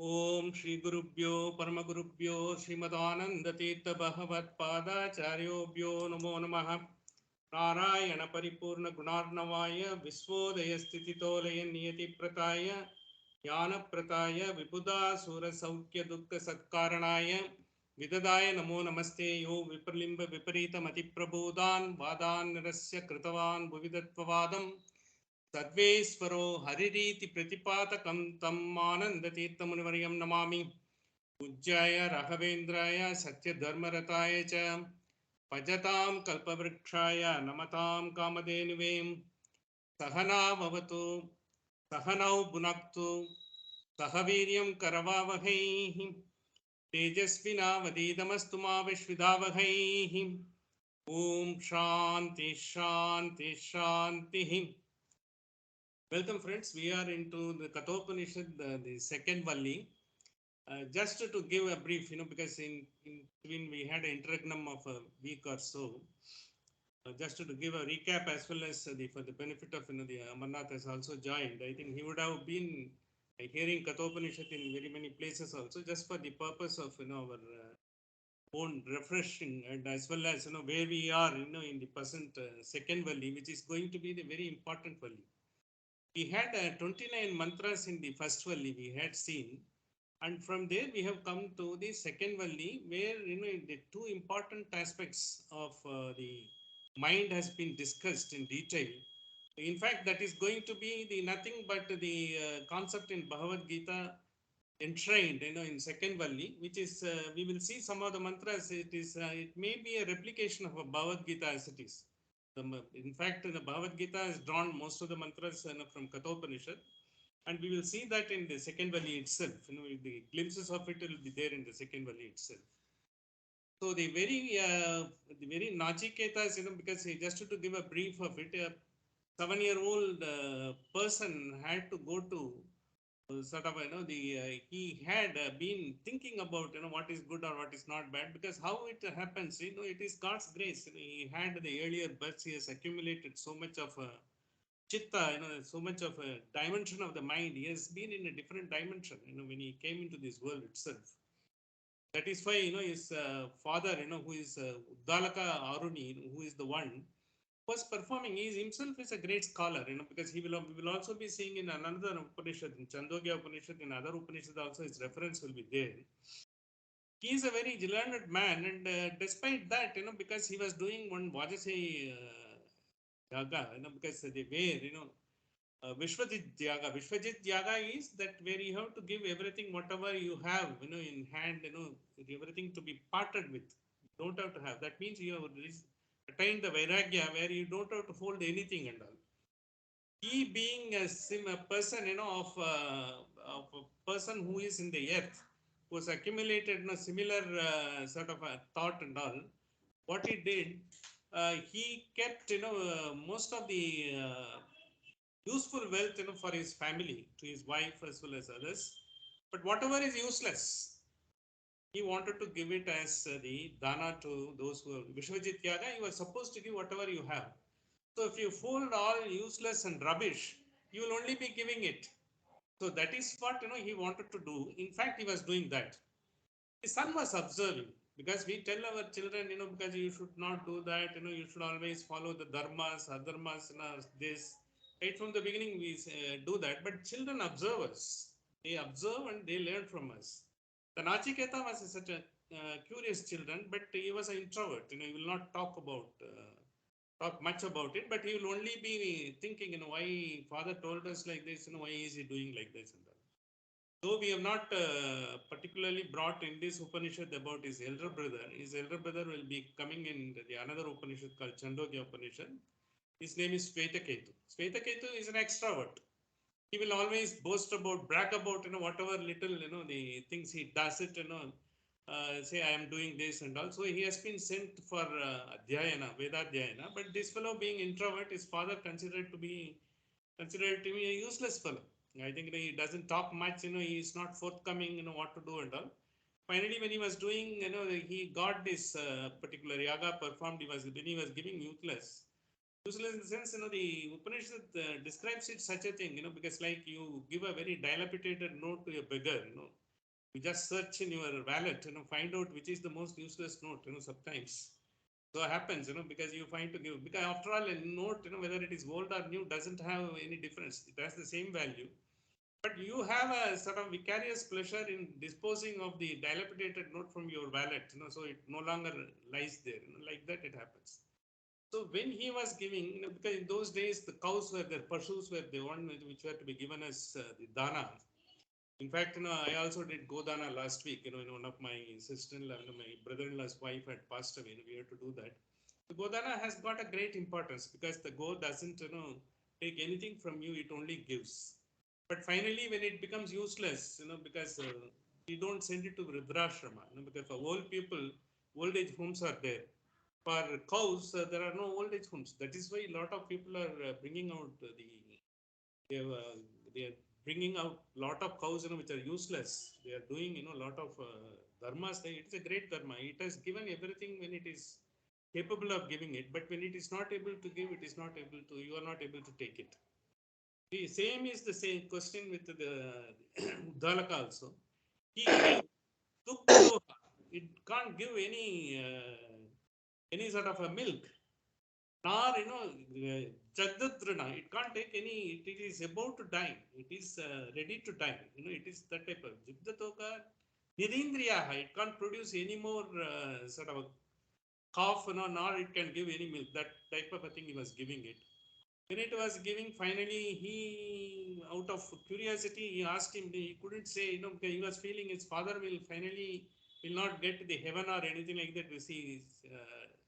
ओम श्री गुरुभ्यो परमगुरुभ्यो श्रीमदानंद तीर्थ भगवत पादाचार्योभ्यो नमो नमः। नारायण परिपूर्ण गुणार्णवाय विश्वोदय स्थितितोलय नियति प्रताय ज्ञान प्रताय विबुधा सुर सौख्य दुख सत्कारणाय विददाय नमो नमस्ते। यो विप्रलिंब विपरीत मति प्रबोधान वादान निरस्य कृतवान भुविदत्ववादम सर्वेश्वरो हरिरीति प्रतिपादकं तम् आनन्दतीर्थमुनिवर्यं नमामि। पूज्याय राघवेन्द्राय सत्यधर्मरताय च भजतां कल्पवृक्षाय नमतां कामधेनुवे। सहना भवतु सहनौ भुनक्तु सह वीर्यं करवावहै तेजस्विनावधीतमस्तु मा विद्विषावहै। ओम शांति शांति शांति। Welcome friends, we are into the Kathopanishad, the second Valli. Just to give a brief, because in between we had an interregnum of a week or so. Just to give a recap as well as for the benefit of the Amarnath has also joined. I think he would have been hearing Kathopanishad in very many places also, just for the purpose of our own refreshing, and as well as where we are in the present second Valli, which is going to be the very important Valli. We had 29 mantras in the first Valli we had seen, and from there we have come to the second Valli, where the two important aspects of the mind has been discussed in detail. In fact, that is going to be the nothing but the concept in Bhagavad Gita enshrined in second Valli, which is we will see some of the mantras. It may be a replication of a Bhagavad Gita as it is. In fact, the Bhagavad Gita has drawn most of the mantras from Kathopanishad, and we will see that in the second Valli itself. The glimpses of it will be there in the second Valli itself. So the very Nachiketas, because just to give a brief of it, a 7-year-old person had to go to sort of he had been thinking about what is good or what is not bad, because how it happens, it is God's grace. He had the earlier births, he has accumulated so much of chitta, so much of a dimension of the mind. He has been in a different dimension when he came into this world itself. That is why his father, who is Uddalaka Aruni, who is the one was performing. He himself is a great scholar, because we will also be seeing in another Upanishad, in Chandogya Upanishad, in other Upanishad also his reference will be there. He is a very learned man, and despite that, because he was doing one Vajase Yaga, because they were, Vishwajit Yaga. Vishwajit Yaga is that where you have to give everything, whatever you have, in hand, everything to be parted with. You don't have to have. That means you have attain the vairagya where you don't have to hold anything and all. He being a person, of a person who is in the earth, who has accumulated similar sort of a thought and all. What he did, he kept, most of the useful wealth, for his family, to his wife as well as others. But whatever is useless, he wanted to give it as the dana to those who are Vishwajit Yaga. You are supposed to give whatever you have. So if you fold all useless and rubbish, you will only be giving it. So that is what he wanted to do. In fact, he was doing that. His son was observing, because we tell our children, because you should not do that. You should always follow the dharmas, adharmas, this. Right from the beginning, we do that. But children observe us. They observe and they learn from us. The Nachiketa was such a curious children, but he was an introvert. He will not talk much about it, but he will only be thinking, why father told us like this, why is he doing like this and that. Though we have not particularly brought in this Upanishad about his elder brother will be coming in the another Upanishad called Chandogya Upanishad. His name is Svetaketu. Svetaketu is an extrovert. He will always boast about, brag about, whatever little, the things he does it, say I am doing this and all. So he has been sent for Adhyayana, Vedadhyayana. But this fellow being introvert, his father considered to be a useless fellow. I think he doesn't talk much, he is not forthcoming, what to do and all. Finally, when he was doing, he got this particular yaga performed, when he was giving useless. Useless in the sense, the Upanishad describes it such a thing, because like you give a very dilapidated note to a beggar, You just search in your wallet, find out which is the most useless note, sometimes. So happens, because you find to give, because after all, a note, whether it is old or new, doesn't have any difference. It has the same value. But you have a sort of vicarious pleasure in disposing of the dilapidated note from your wallet, so it no longer lies there, like that it happens. So when he was giving, because in those days the cows were the pashus were the one which were to be given as the dana. In fact, I also did Godana last week. In one of my sister-in-law, my brother-in-law's wife had passed away. We had to do that. The Godana has got a great importance because the go doesn't, take anything from you. It only gives. But finally, when it becomes useless, because we don't send it to Vrudrashrama, because for old people, old age homes are there. For cows, there are no old age homes. That is why a lot of people are bringing out they, have, they are bringing out lot of cows, which are useless. They are doing, lot of dharmas. It is a great dharma. It has given everything when it is capable of giving it, but when it is not able to give, it is not able to. You are not able to take it. The same is the same question with the Uddalaka also. He gave Dukdoha. It can't give any sort of a milk. Nor, Jagdatrana, it can't take any, it is about to die. It is ready to die. It is that type of Jagdatoka Nirindriyaha. It can't produce any more sort of a cough, nor it can give any milk. That type of a thing he was giving it. When it was giving, finally, he, out of curiosity, he asked him, he couldn't say, because he was feeling his father will not get the heaven or anything like that, which he is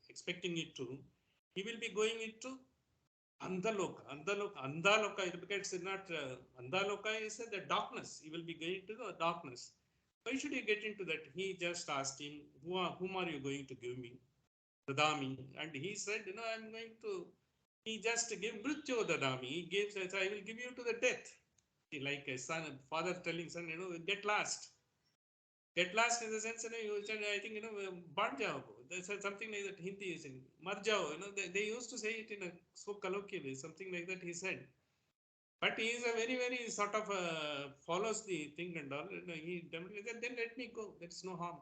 expecting it to. He will be going into Andaloka, because it's not, Andaloka is the darkness. He will be going to the darkness. Why should he get into that? He just asked him, whom are you going to give me? Dadami. And he said, I'm going to, he just gave Mrityo Dadami. He gave, says, I will give you to the death. Like a son, father telling son, get lost. Get lost in the sense, I think, Bad jao. There's something like that Hindi is in. Mar jao, they used to say it in a so colloquial way, something like that he said. But he is a very, very sort of follows the thing and all. He definitely said, then let me go. There's no harm.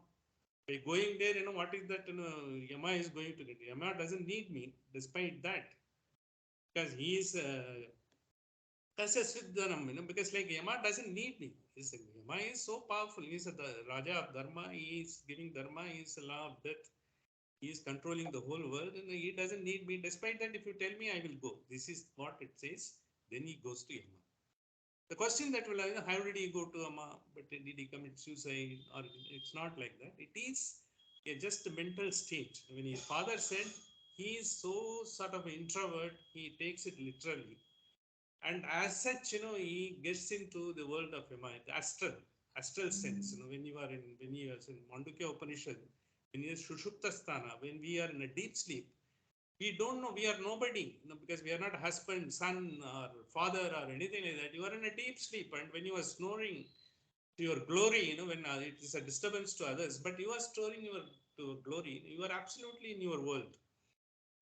By going there, what is that, Yama is going to get. Yama doesn't need me, despite that. Because he is Kasya because like Yama doesn't need me. Yama is so powerful. He is the Raja of Dharma. He is giving Dharma. He is a law of death. He is controlling the whole world, and he doesn't need me. Despite that, if you tell me, I will go. This is what it says. Then he goes to Yama. The question that will, how did he go to Yama? But did he commit suicide? Or it's not like that. It is just a mental state. When his father said he is so sort of an introvert, he takes it literally. And as such, he gets into the world of astral sense. When you are in Mandukya Upanishad, when you are Shushuptasthana, when we are in a deep sleep, we don't know, we are nobody, because we are not husband, son, or father, or anything like that. You are in a deep sleep, and when you are snoring to your glory, when it is a disturbance to others, but you are storing your to glory, you are absolutely in your world.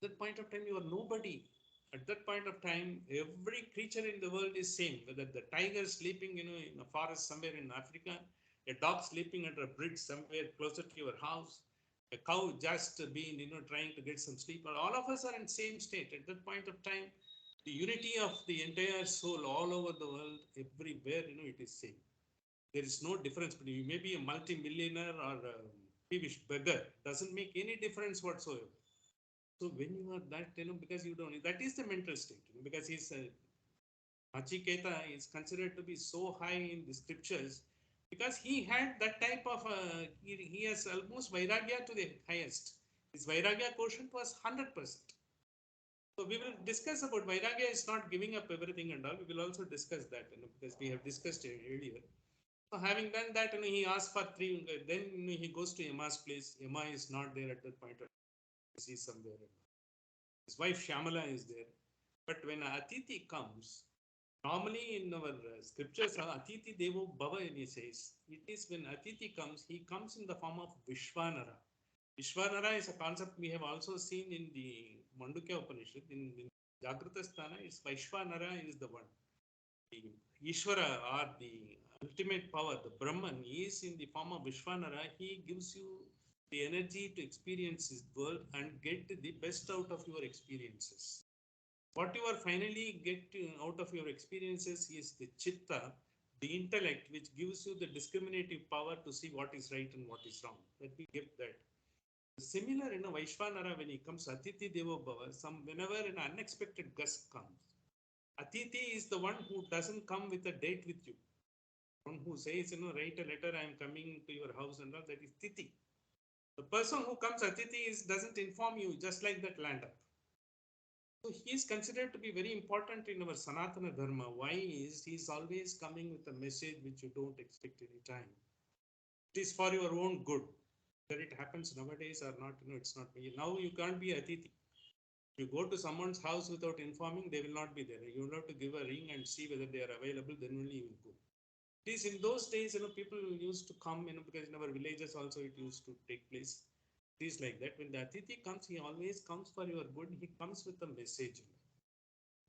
At that point of time, you are nobody. At that point of time, every creature in the world is same. Whether the tiger sleeping, in a forest somewhere in Africa, a dog sleeping under a bridge somewhere closer to your house, a cow just being, trying to get some sleep. All of us are in same state. At that point of time, the unity of the entire soul all over the world, everywhere, it is same. There is no difference between you may be a multi-millionaire or a peevish beggar. Doesn't make any difference whatsoever. So when you are that, because you don't, that is the mental state, because he's Nachiketa is considered to be so high in the scriptures because he had that type of, he has almost Vairagya to the highest. His Vairagya quotient was 100%. So we will discuss about Vairagya is not giving up everything and all. We will also discuss that, because we have discussed it earlier. So having done that, he asks for three, then he goes to Yama's place. Yama is not there at that point. He is somewhere. His wife Shyamala is there. But when Atiti comes, normally in our scriptures, Atiti Devo Bhava, he says, it is when Atiti comes, he comes in the form of Vishwanara. Vishwanara is a concept we have also seen in the Mandukya Upanishad. In Jagrata Sthana, it's Vishwanara is the one. the Ishvara or the ultimate power, the Brahman, is in the form of Vishwanara. He gives you the energy to experience his world and get the best out of your experiences. What you are finally get out of your experiences is the chitta, the intellect, which gives you the discriminative power to see what is right and what is wrong. Let me give that. Similar in a Vaishvanara, when he comes, Atiti Devo Bhava, whenever an unexpected guest comes, Atiti is the one who doesn't come with a date with you. One who says, write a letter, I am coming to your house and all, that is Titi. The person who comes Atiti doesn't inform you, just like that lander. So he is considered to be very important in our Sanatana Dharma. Why is he is always coming with a message which you don't expect any time. It is for your own good. Whether it happens nowadays or not, it's not. Now you can't be Atiti. You go to someone's house without informing, they will not be there. You will have to give a ring and see whether they are available, then only you will go. It is in those days, people used to come, because in our villages also it used to take place. It is like that. When the Atiti comes, he always comes for your good. He comes with a message.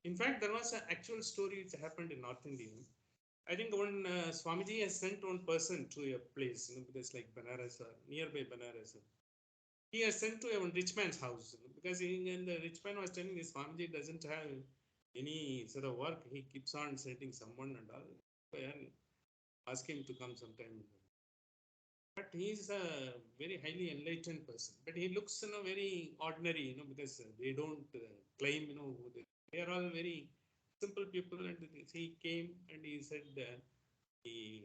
In fact, there was an actual story which happened in North India. I think when Swamiji has sent one person to a place, because like Banaras or nearby Banaras, he has sent to a rich man's house, because and the rich man was telling this Swamiji doesn't have any sort of work. He keeps on sending someone and all. And ask him to come sometime. But he is a very highly enlightened person. But he looks, very ordinary, because they don't claim, who they are all very simple people. And he came and he said, the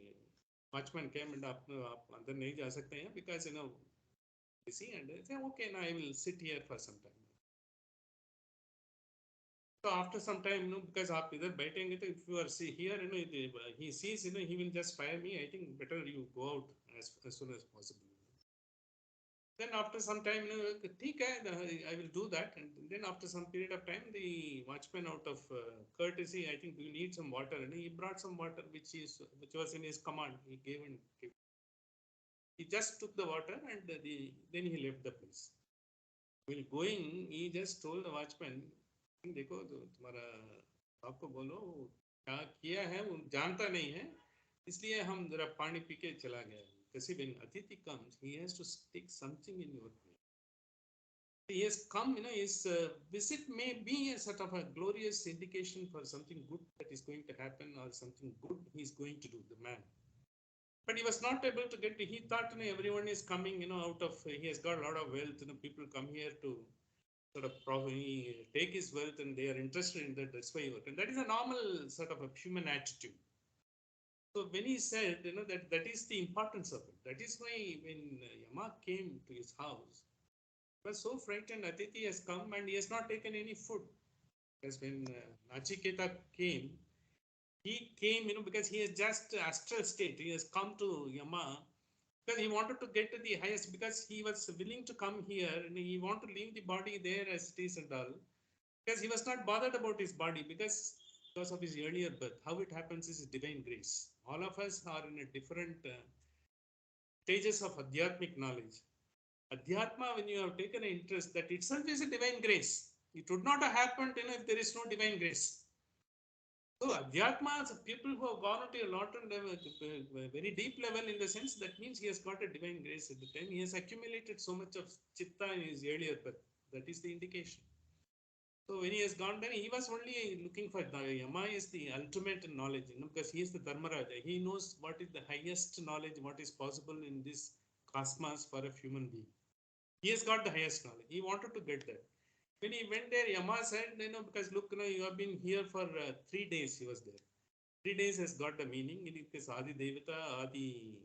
watchman came and up, अंदर नहीं जा सकते हैं because busy, and they say okay, now I will sit here for some time. So after some time, because आप इधर बैठेंगे तो if you are here, he sees, he will just fire me. I think better you go out as soon as possible. Then after some time, ठीक है, I will do that. And then after some period of time, the watchman, out of courtesy, I think we need some water, and he brought some water which was in his command. He gave and gave. He just took the water and then he left the place. While going, he just told the watchman, देखो तुम्हारा आपको बोलो क्या किया है वो जानता नहीं है, इसलिए हम जरा पानी पी के चला गया. Because when Atiti comes, he has to take something in your place. He has come, his visit may be a sort of a glorious indication for something good that is going to happen, or something good he is going to do, the man. But he was not able to get. He thought, everyone is coming, out of. He has got a lot of wealth. People come here to sort of probably take his wealth, and they are interested in that. That's why he worked. And that is a normal sort of a human attitude. So when he said, that is the importance of it. That is why when Yama came to his house, he was so frightened. Atiti has come and he has not taken any food. Because when Nachiketa came, he came, because he is just astral state. He has come to Yama because he wanted to get to the highest, because he was willing to come here and he wanted to leave the body there as it is and all. Because he was not bothered about his body because of his earlier birth. How it happens is divine grace. All of us are in a different stages of Adhyatmic knowledge. Adhyatma, when you have taken an interest, that itself is a divine grace. It would not have happened if there is no divine grace. So Adhyatma, people who have gone into a lot of very deep level, in the sense that means he has got a divine grace at the time. He has accumulated so much of chitta in his earlier birth. That is the indication. So when he has gone there, he was only looking for Yama is the ultimate knowledge, because he is the Dharmaraja. He knows what is the highest knowledge, what is possible in this cosmos for a human being. He has got the highest knowledge. He wanted to get that. When he went there, Yama said, because look, you have been here for 3 days. He was there. 3 days has got the meaning. Because Adi Devata, Adi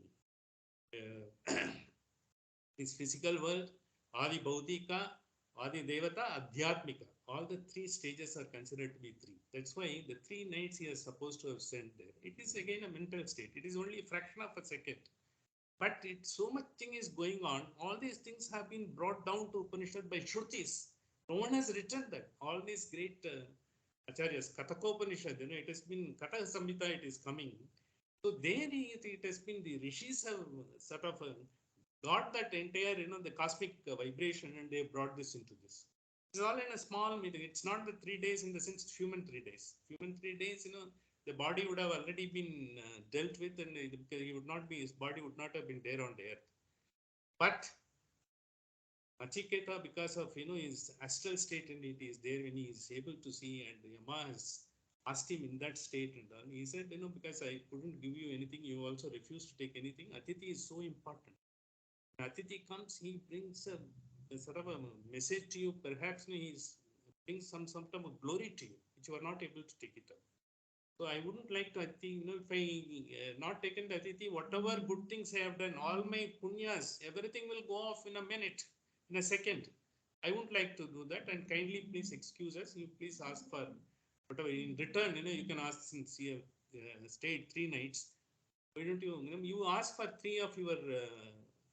his physical world, Adi Bautika, Adi Devata, Adhyatmika. All the 3 stages are considered to be 3. That's why the 3 nights he is supposed to have sent there. It is again a mental state. It is only a fraction of a second. But so much thing is going on. All these things have been brought down to Upanishad by Shrutis. No one has written that. All these great acharyas, Kathopanishad, it has been Katha Samhita, it is coming. So there it has been, the rishis have sort of got that entire, the cosmic vibration, and they brought this into this. It's all in a small meeting. It's not the 3 days in the sense human 3 days. Human 3 days, the body would have already been dealt with, and because he would not be, his body would not have been there on the earth. But Nachiketa, because of his astral state, and it is there when he is able to see, and Yama has asked him in that state, and all, he said, because I couldn't give you anything, you also refused to take anything. Atiti is so important. When Atiti comes, he brings a sort of a message to you. Perhaps he brings some sort of glory to you, which you are not able to take it up. So I wouldn't like to, if I not taken the Atiti, whatever good things I have done, all my punyas, everything will go off in a minute, in a second. I wouldn't like to do that, and kindly please excuse us. You please ask for whatever in return. You can ask, since you have stayed 3 nights. Why don't you ask for 3 of your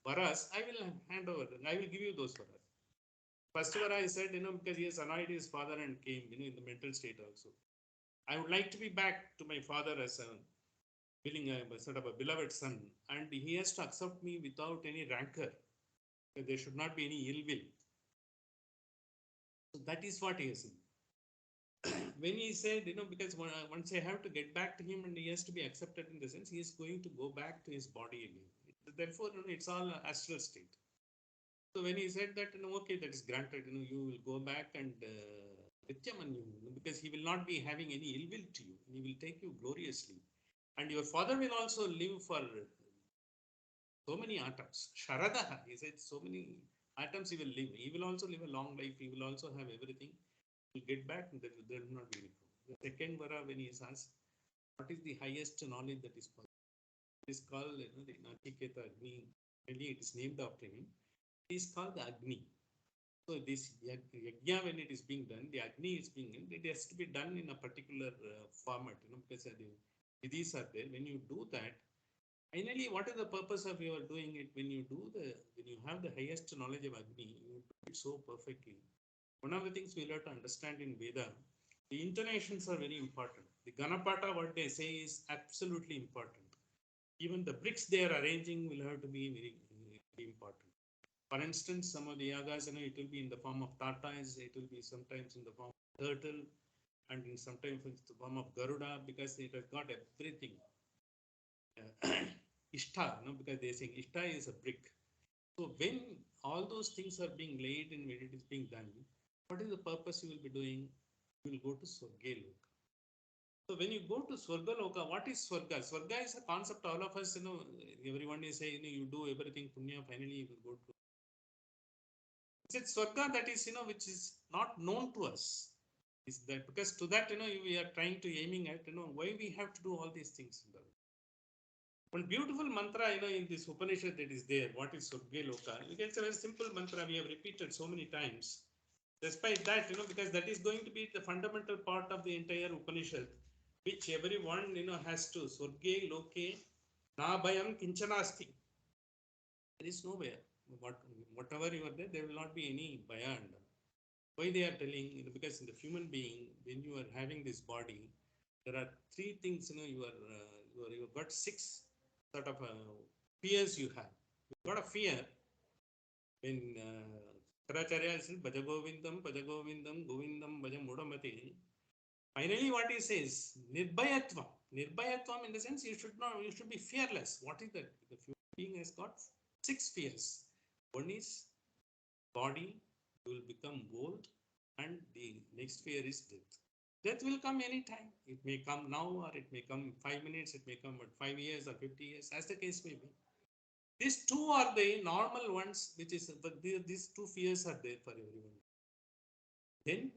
varas? I will hand over. I will give you those varas. First vara I said, because he has annoyed his father and came, in the mental state also. I would like to be back to my father as a feeling a sort of a beloved son, and he has to accept me without any rancor. There should not be any ill will. So that is what he is in. When he said, because once I have to get back to him and he has to be accepted, in the sense he is going to go back to his body again. Therefore, it's all astral state. So when he said that, okay, that is granted, you will go back and Nityamanyu, because he will not be having any ill will to you. He will take you gloriously. And your father will also live for so many atoms. Sharadaha, he said, so many atoms he will live. He will also live a long life. He will also have everything. He will get back, and there will not be any problem. The second vara, when he is asked, what is the highest knowledge that is possible? It is called, the Nachiketa Agni. Really, it is named after him. It is called the Agni. So this yajna, when it is being done, the Agni is being done, it has to be done in a particular format, because the vidhis are there. When you do that, finally, what is the purpose of your doing it? When you have the highest knowledge of Agni, you do it so perfectly. One of the things we'll have to understand in Veda, the intonations are very important. The Ganapata, what they say, is absolutely important. Even the bricks they are arranging will have to be very, very important. For instance, some of the yagas, it will be in the form of tortoise, it will be sometimes in the form of turtle, and sometimes in the form of Garuda, because it has got everything. Ishta, because they are saying Ishta is a brick. So when all those things are being laid and when it is being done, what is the purpose you will be doing? You will go to Swargaloka. So when you go to Swargaloka, what is Swarga? Swarga is a concept all of us, everyone is saying, you do everything punya, finally you will go to. It's Swarga that is, which is not known to us. Is that because to that, we are trying to aiming at, why we have to do all these things. One beautiful mantra, in this Upanishad that is there. What is Surge Loka? It's a very simple mantra we have repeated so many times. Despite that, because that is going to be the fundamental part of the entire Upanishad, which everyone, has to. Surge Loke Na Bhayam Kinchanasti. There is no bhaya. Whatever you are there will not be any bhaya. Why they are telling, because in the human being, when you are having this body, there are 3 things, you've got 6 sort of fears you have. You've got a fear when Karacharya says, Bhajagovindam, Bhajagovindam, Govindam, Bhajamudamati. Finally, what he says, Nirbhayatvam. Nirbhayatvam, in the sense, you should be fearless. What is that? The human being has got 6 fears. One is body, you will become old, and the next fear is death. Death will come anytime. It may come now, or it may come in 5 minutes, it may come at 5 years or 50 years, as the case may be. These 2 are the normal ones, which is, but these 2 fears are there for everyone. Then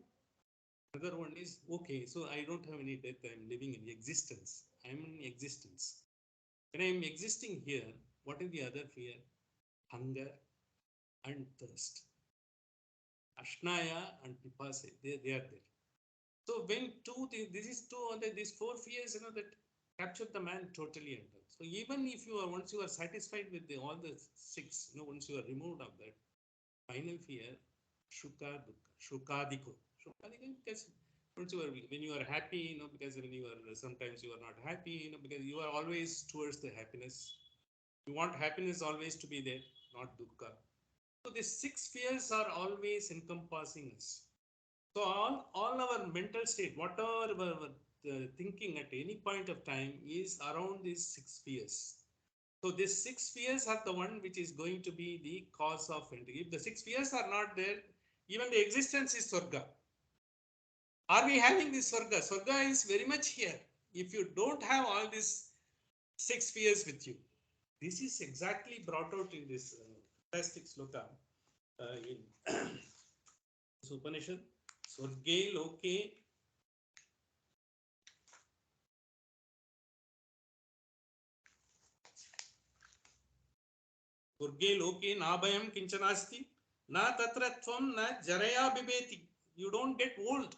another one is, okay, so I don't have any death, I am living in existence. I am in existence. When I am existing here, what is the other fear? Hunger and thirst. Ashnaya and Pipase, they are there. So when these 4 fears, that capture the man totally under. So even if once you are satisfied with all the 6, once you are removed of that, final fear, Shuka Dukkha, Shukadiko. Shukadiko, because when you are happy, because when you are, sometimes you are not happy, because you are always towards the happiness. You want happiness always to be there, not dukkha. So these 6 fears are always encompassing us. So all our mental state, whatever thinking at any point of time is around these 6 spheres. So these 6 spheres are the one which is going to be the cause of entry. If the 6 spheres are not there, even the existence is Swarga. Are we having this Swarga? Swarga is very much here. If you don't have all these 6 spheres with you, this is exactly brought out in this fantastic sloka in this Upanishad. Swarge loke Swarge loke nabhayam kinchanasti na tatratvam na jaraya bibeti. You don't get old.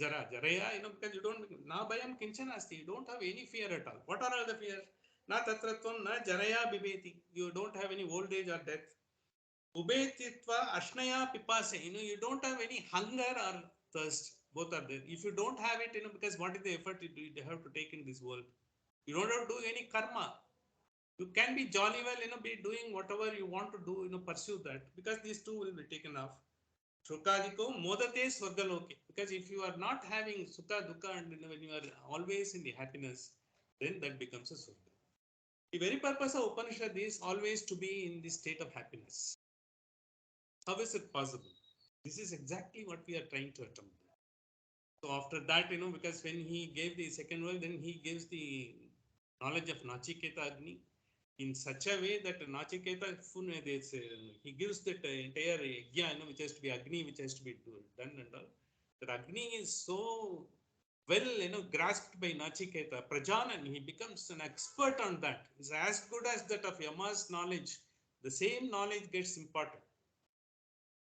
Jaraya, because you don't, na bhayam kinchanasti, you don't have any fear at all. What are all the fears? Na tatratvam na jaraya bibeti. You don't have any old age or death. Ubetitva ashnaya pipase. You don't have any hunger or thirst. Both are there. If you don't have it, because what is the effort you have to take in this world? You don't have to do any karma. You can be jolly well, be doing whatever you want to do, pursue that, because these two will be taken off. Shukadiko modate swargaloke. Because if you are not having sukha dukha and when you are always in the happiness, then that becomes a swarga. The very purpose of Upanishad is always to be in the state of happiness. How is it possible? This is exactly what we are trying to attempt. So after that, because when he gave the second world, then he gives the knowledge of Nachiketa Agni in such a way that Nachiketa, he gives that entire yajna, which has to be Agni, which has to be done and all. That Agni is so well, grasped by Nachiketa. Prajanan, he becomes an expert on that. It's as good as that of Yama's knowledge. The same knowledge gets imparted.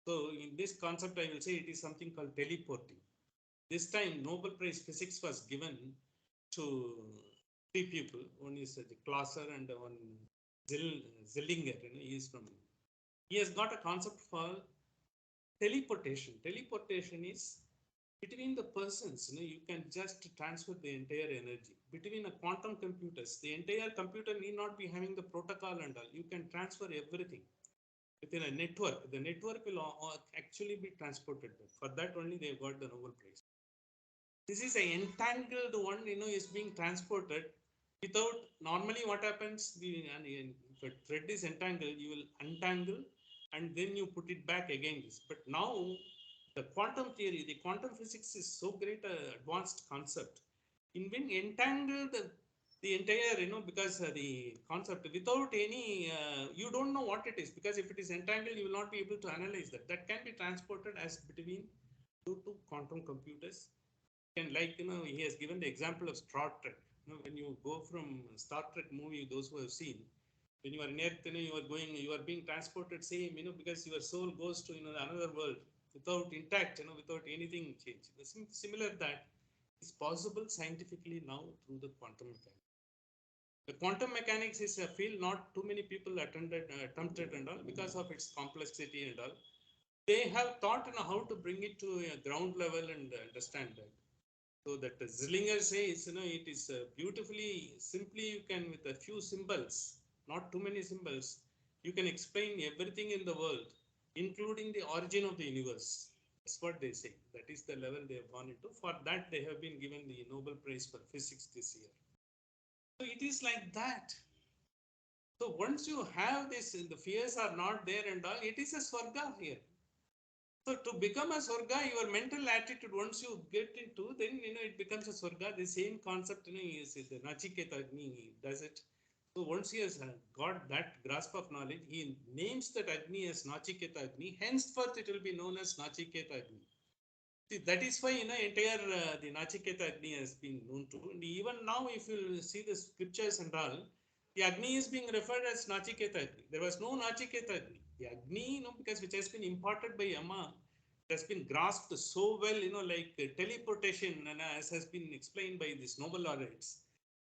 So in this concept, I will say it is something called teleporting. This time, Nobel Prize Physics was given to 3 people. One is Klasser and one Zellinger. He has got a concept called teleportation. Teleportation is between the persons. You can just transfer the entire energy between a quantum computers. The entire computer need not be having the protocol and all. You can transfer everything within a network. The network will actually be transported. For that only they have got the Nobel Prize. This is an entangled one, is being transported without, normally what happens, if a thread is entangled, you will untangle and then you put it back again. But now the quantum theory, the quantum physics is so great advanced concept. In being entangled the entire, because the concept without any, you don't know what it is, because if it is entangled, you will not be able to analyze that. That can be transported as between two quantum computers. And he has given the example of Star Trek. When you go from Star Trek movie, those who have seen, when you are in Earth, you are being transported same, because your soul goes to, another world without intact, without anything change. Similar that is possible scientifically now through the quantum mechanics. The quantum mechanics is a field not too many people attempted and all because of its complexity and all. They have thought how to bring it to a ground level and understand that. So that Zillinger says, it is beautifully, simply you can, with a few symbols, not too many symbols, you can explain everything in the world, including the origin of the universe. That's what they say. That is the level they have gone into. For that, they have been given the Nobel Prize for Physics this year. So it is like that. So once you have this, the fears are not there and all, it is a Swarga here. So to become a Swarga, your mental attitude, once you get into, then, it becomes a Swarga. The same concept, is the Nachiketa Agni does it. So once he has got that grasp of knowledge, he names that Agni as Nachiketa Agni. Henceforth, it will be known as Nachiketa Agni. See, that is why, entire the Nachiketa Agni has been known to. And even now, if you see the scriptures and all, the Agni is being referred as Nachiketa Agni. There was no Nachiketa Agni. The Agni, because which has been imparted by Yama, it has been grasped so well, like teleportation, and as has been explained by these Nobel laureates.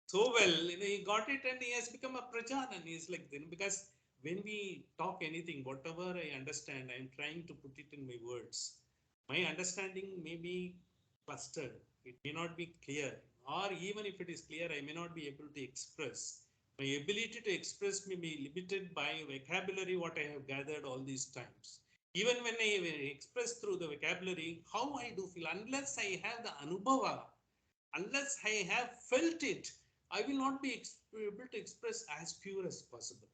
So well, he got it and he has become a Prajan, and he's like, because when we talk anything, whatever I understand, I'm trying to put it in my words. My understanding may be clustered. It may not be clear, or even if it is clear, I may not be able to express. My ability to express may be limited by vocabulary, what I have gathered all these times. Even when I express through the vocabulary, how I do feel, unless I have the anubhava, unless I have felt it, I will not be able to express as pure as possible.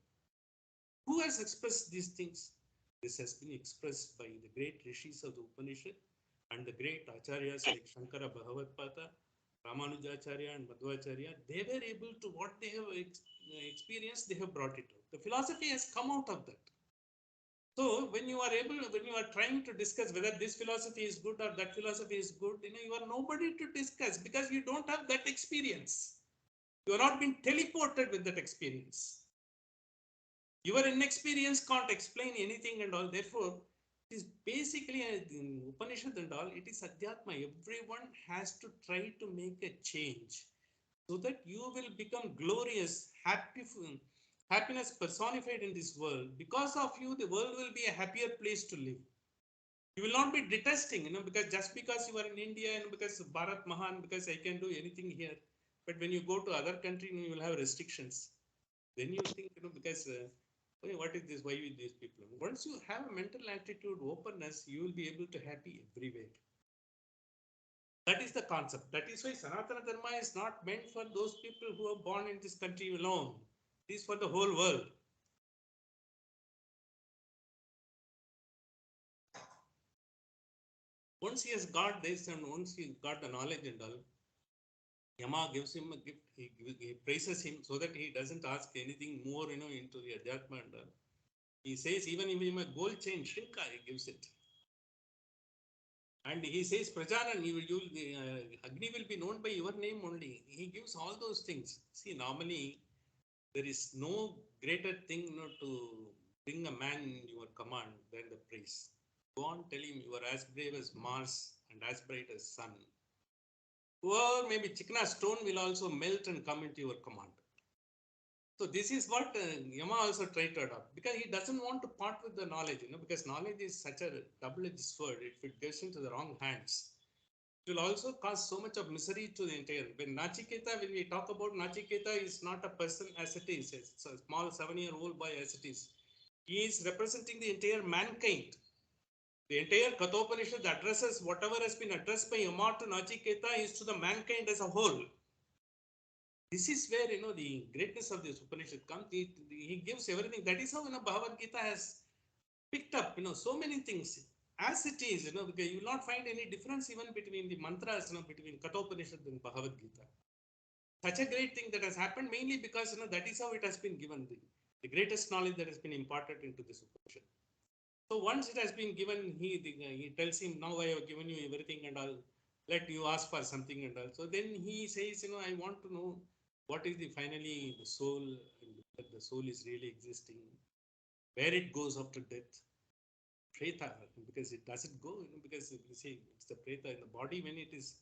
Who has expressed these things? This has been expressed by the great rishis of the Upanishad and the great acharyas like Shankara Bhagavatpada, Ramanujacharya and Madhvacharya. They were able to, what they have experienced, they have brought it out. The philosophy has come out of that. So when you are trying to discuss whether this philosophy is good or that philosophy is good, you are nobody to discuss because you don't have that experience. You are not been teleported with that experience. Your inexperience can't explain anything and all. Therefore, it is basically in Upanishad and all, it is Adhyatma. Everyone has to try to make a change so that you will become glorious, happiness personified in this world. Because of you, the world will be a happier place to live. You will not be detesting, because just because you are in India and because Bharat Mahan, because I can do anything here. But when you go to other country, you will have restrictions. Then you think, because what is this? Why with these people? Once you have a mental attitude, openness, you will be able to happy everywhere. That is the concept. That is why Sanatana Dharma is not meant for those people who are born in this country alone. It is for the whole world. Once he has got this and once he got the knowledge and all, Yama gives him a gift. He praises him so that he doesn't ask anything more, into the Adhyatma and all. He says, even if him a gold chain, Shrinka, he gives it. And he says, Prajanan, Agni will be known by your name only. He gives all those things. See, normally, there is no greater thing to bring a man in your command than the praise. Go on, tell him you are as brave as Mars and as bright as sun. Or maybe Chikna stone will also melt and come into your command. So this is what Yama also tried to adopt because he doesn't want to part with the knowledge, because knowledge is such a double-edged sword. If it gets into the wrong hands, it will also cause so much of misery to the entire. When we talk about Nachiketa is not a person as it is. It's a small 7-year-old boy as it is. He is representing the entire mankind. The entire Kathopanishad addresses whatever has been addressed by Yama to Nachiketa is to the mankind as a whole. This is where the greatness of this Upanishad comes. He gives everything. That is how Bhagavad Gita has picked up so many things as it is. Because you will not find any difference even between the mantras between Kathopanishad and Bhagavad Gita. Such a great thing that has happened mainly because that is how it has been given the greatest knowledge that has been imparted into this Upanishad. So once it has been given, he tells him, now I have given you everything and I'll let you ask for something and all. So then he says, I want to know what is finally the soul, that the soul is really existing, where it goes after death. Preta, because it doesn't go, because you see, it's the preta in the body when it is,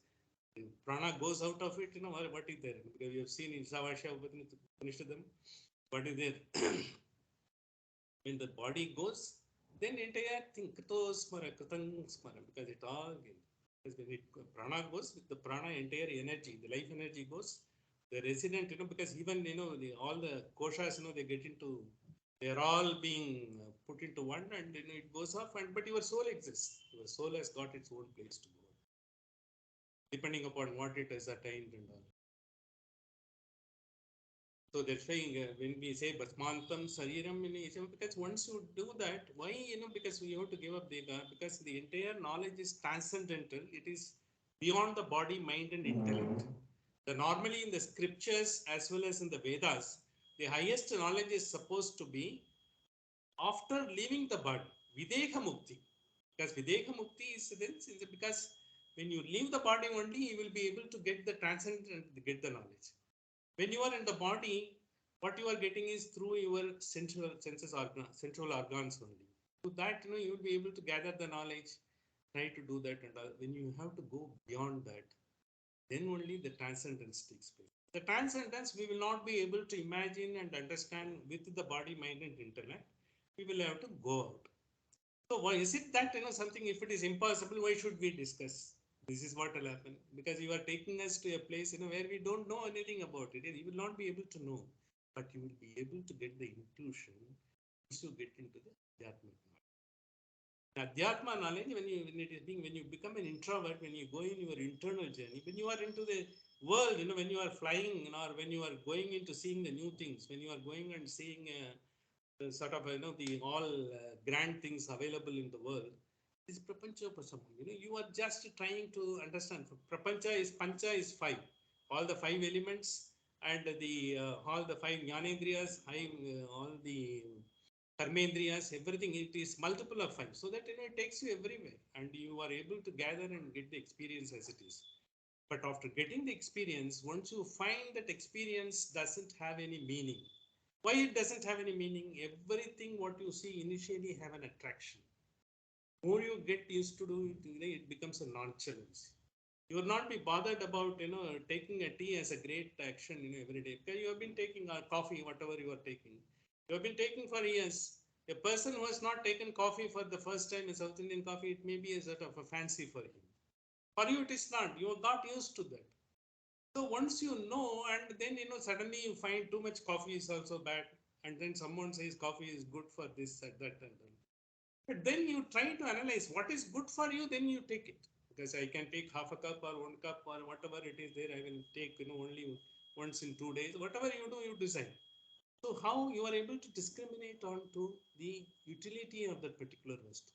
the prana goes out of it, what is there? Because we have seen in Savasya Upanishadam, what is there? When the body goes, then entire thing, Katosmara, Katangsmara, because it all, because when prana goes, with the prana entire energy, the life energy goes, the resident, because even, all the koshas, they get into, they're all being put into one and it goes off, but your soul exists. Your soul has got its own place to go, depending upon what it has attained and all. So they're saying when we say Basmantam Sariram, because once you do that, why? Because we have to give up the because the entire knowledge is transcendental. It is beyond the body, mind, and intellect. Normally in the scriptures as well as in the Vedas, the highest knowledge is supposed to be after leaving the body, Videha Mukti. Because Videha Mukti is then because when you leave the body only, you will be able to get the transcendent and get the knowledge. When you are in the body, what you are getting is through your central organs only. So that you will be able to gather the knowledge, try to do that, and when you have to go beyond that, then only the transcendence takes place. The transcendence we will not be able to imagine and understand with the body, mind, and intellect. We will have to go out. So why is it that something, if it is impossible, why should we discuss? This is what will happen because you are taking us to a place where we don't know anything about it. You will not be able to know, but you will be able to get the intuition once you get into the Adhyatmic. Adhyatma knowledge, when you become an introvert, when you go in your internal journey, when you are into the world, when you are flying, or when you are going into seeing the new things, when you are going and seeing the sort of the all grand things available in the world, is prapancha prasam. You are just trying to understand. Prapancha is pancha is five, all the five elements, and the all the five jnanendriyas, all the karmendriyas, everything. It is multiple of five, so that it takes you everywhere, and you are able to gather and get the experience as it is. But after getting the experience, once you find that experience doesn't have any meaning, why it doesn't have any meaning? Everything what you see initially have an attraction. More you get used to do it, it becomes a nonchalance. You will not be bothered about taking a tea as a great action every day, because you have been taking a coffee, whatever you are taking, you have been taking for years. A person who has not taken coffee for the first time, a South Indian coffee, it may be a sort of a fancy for him. For you it is not. You got used to that. So once you know, and then suddenly you find too much coffee is also bad, and then someone says coffee is good for this, that, and that. But then you try to analyze what is good for you, then you take it. Because I can take half a cup or 1 cup or whatever it is there, I will take only once in 2 days. Whatever you do, you decide. So how you are able to discriminate on to the utility of that particular Vastu.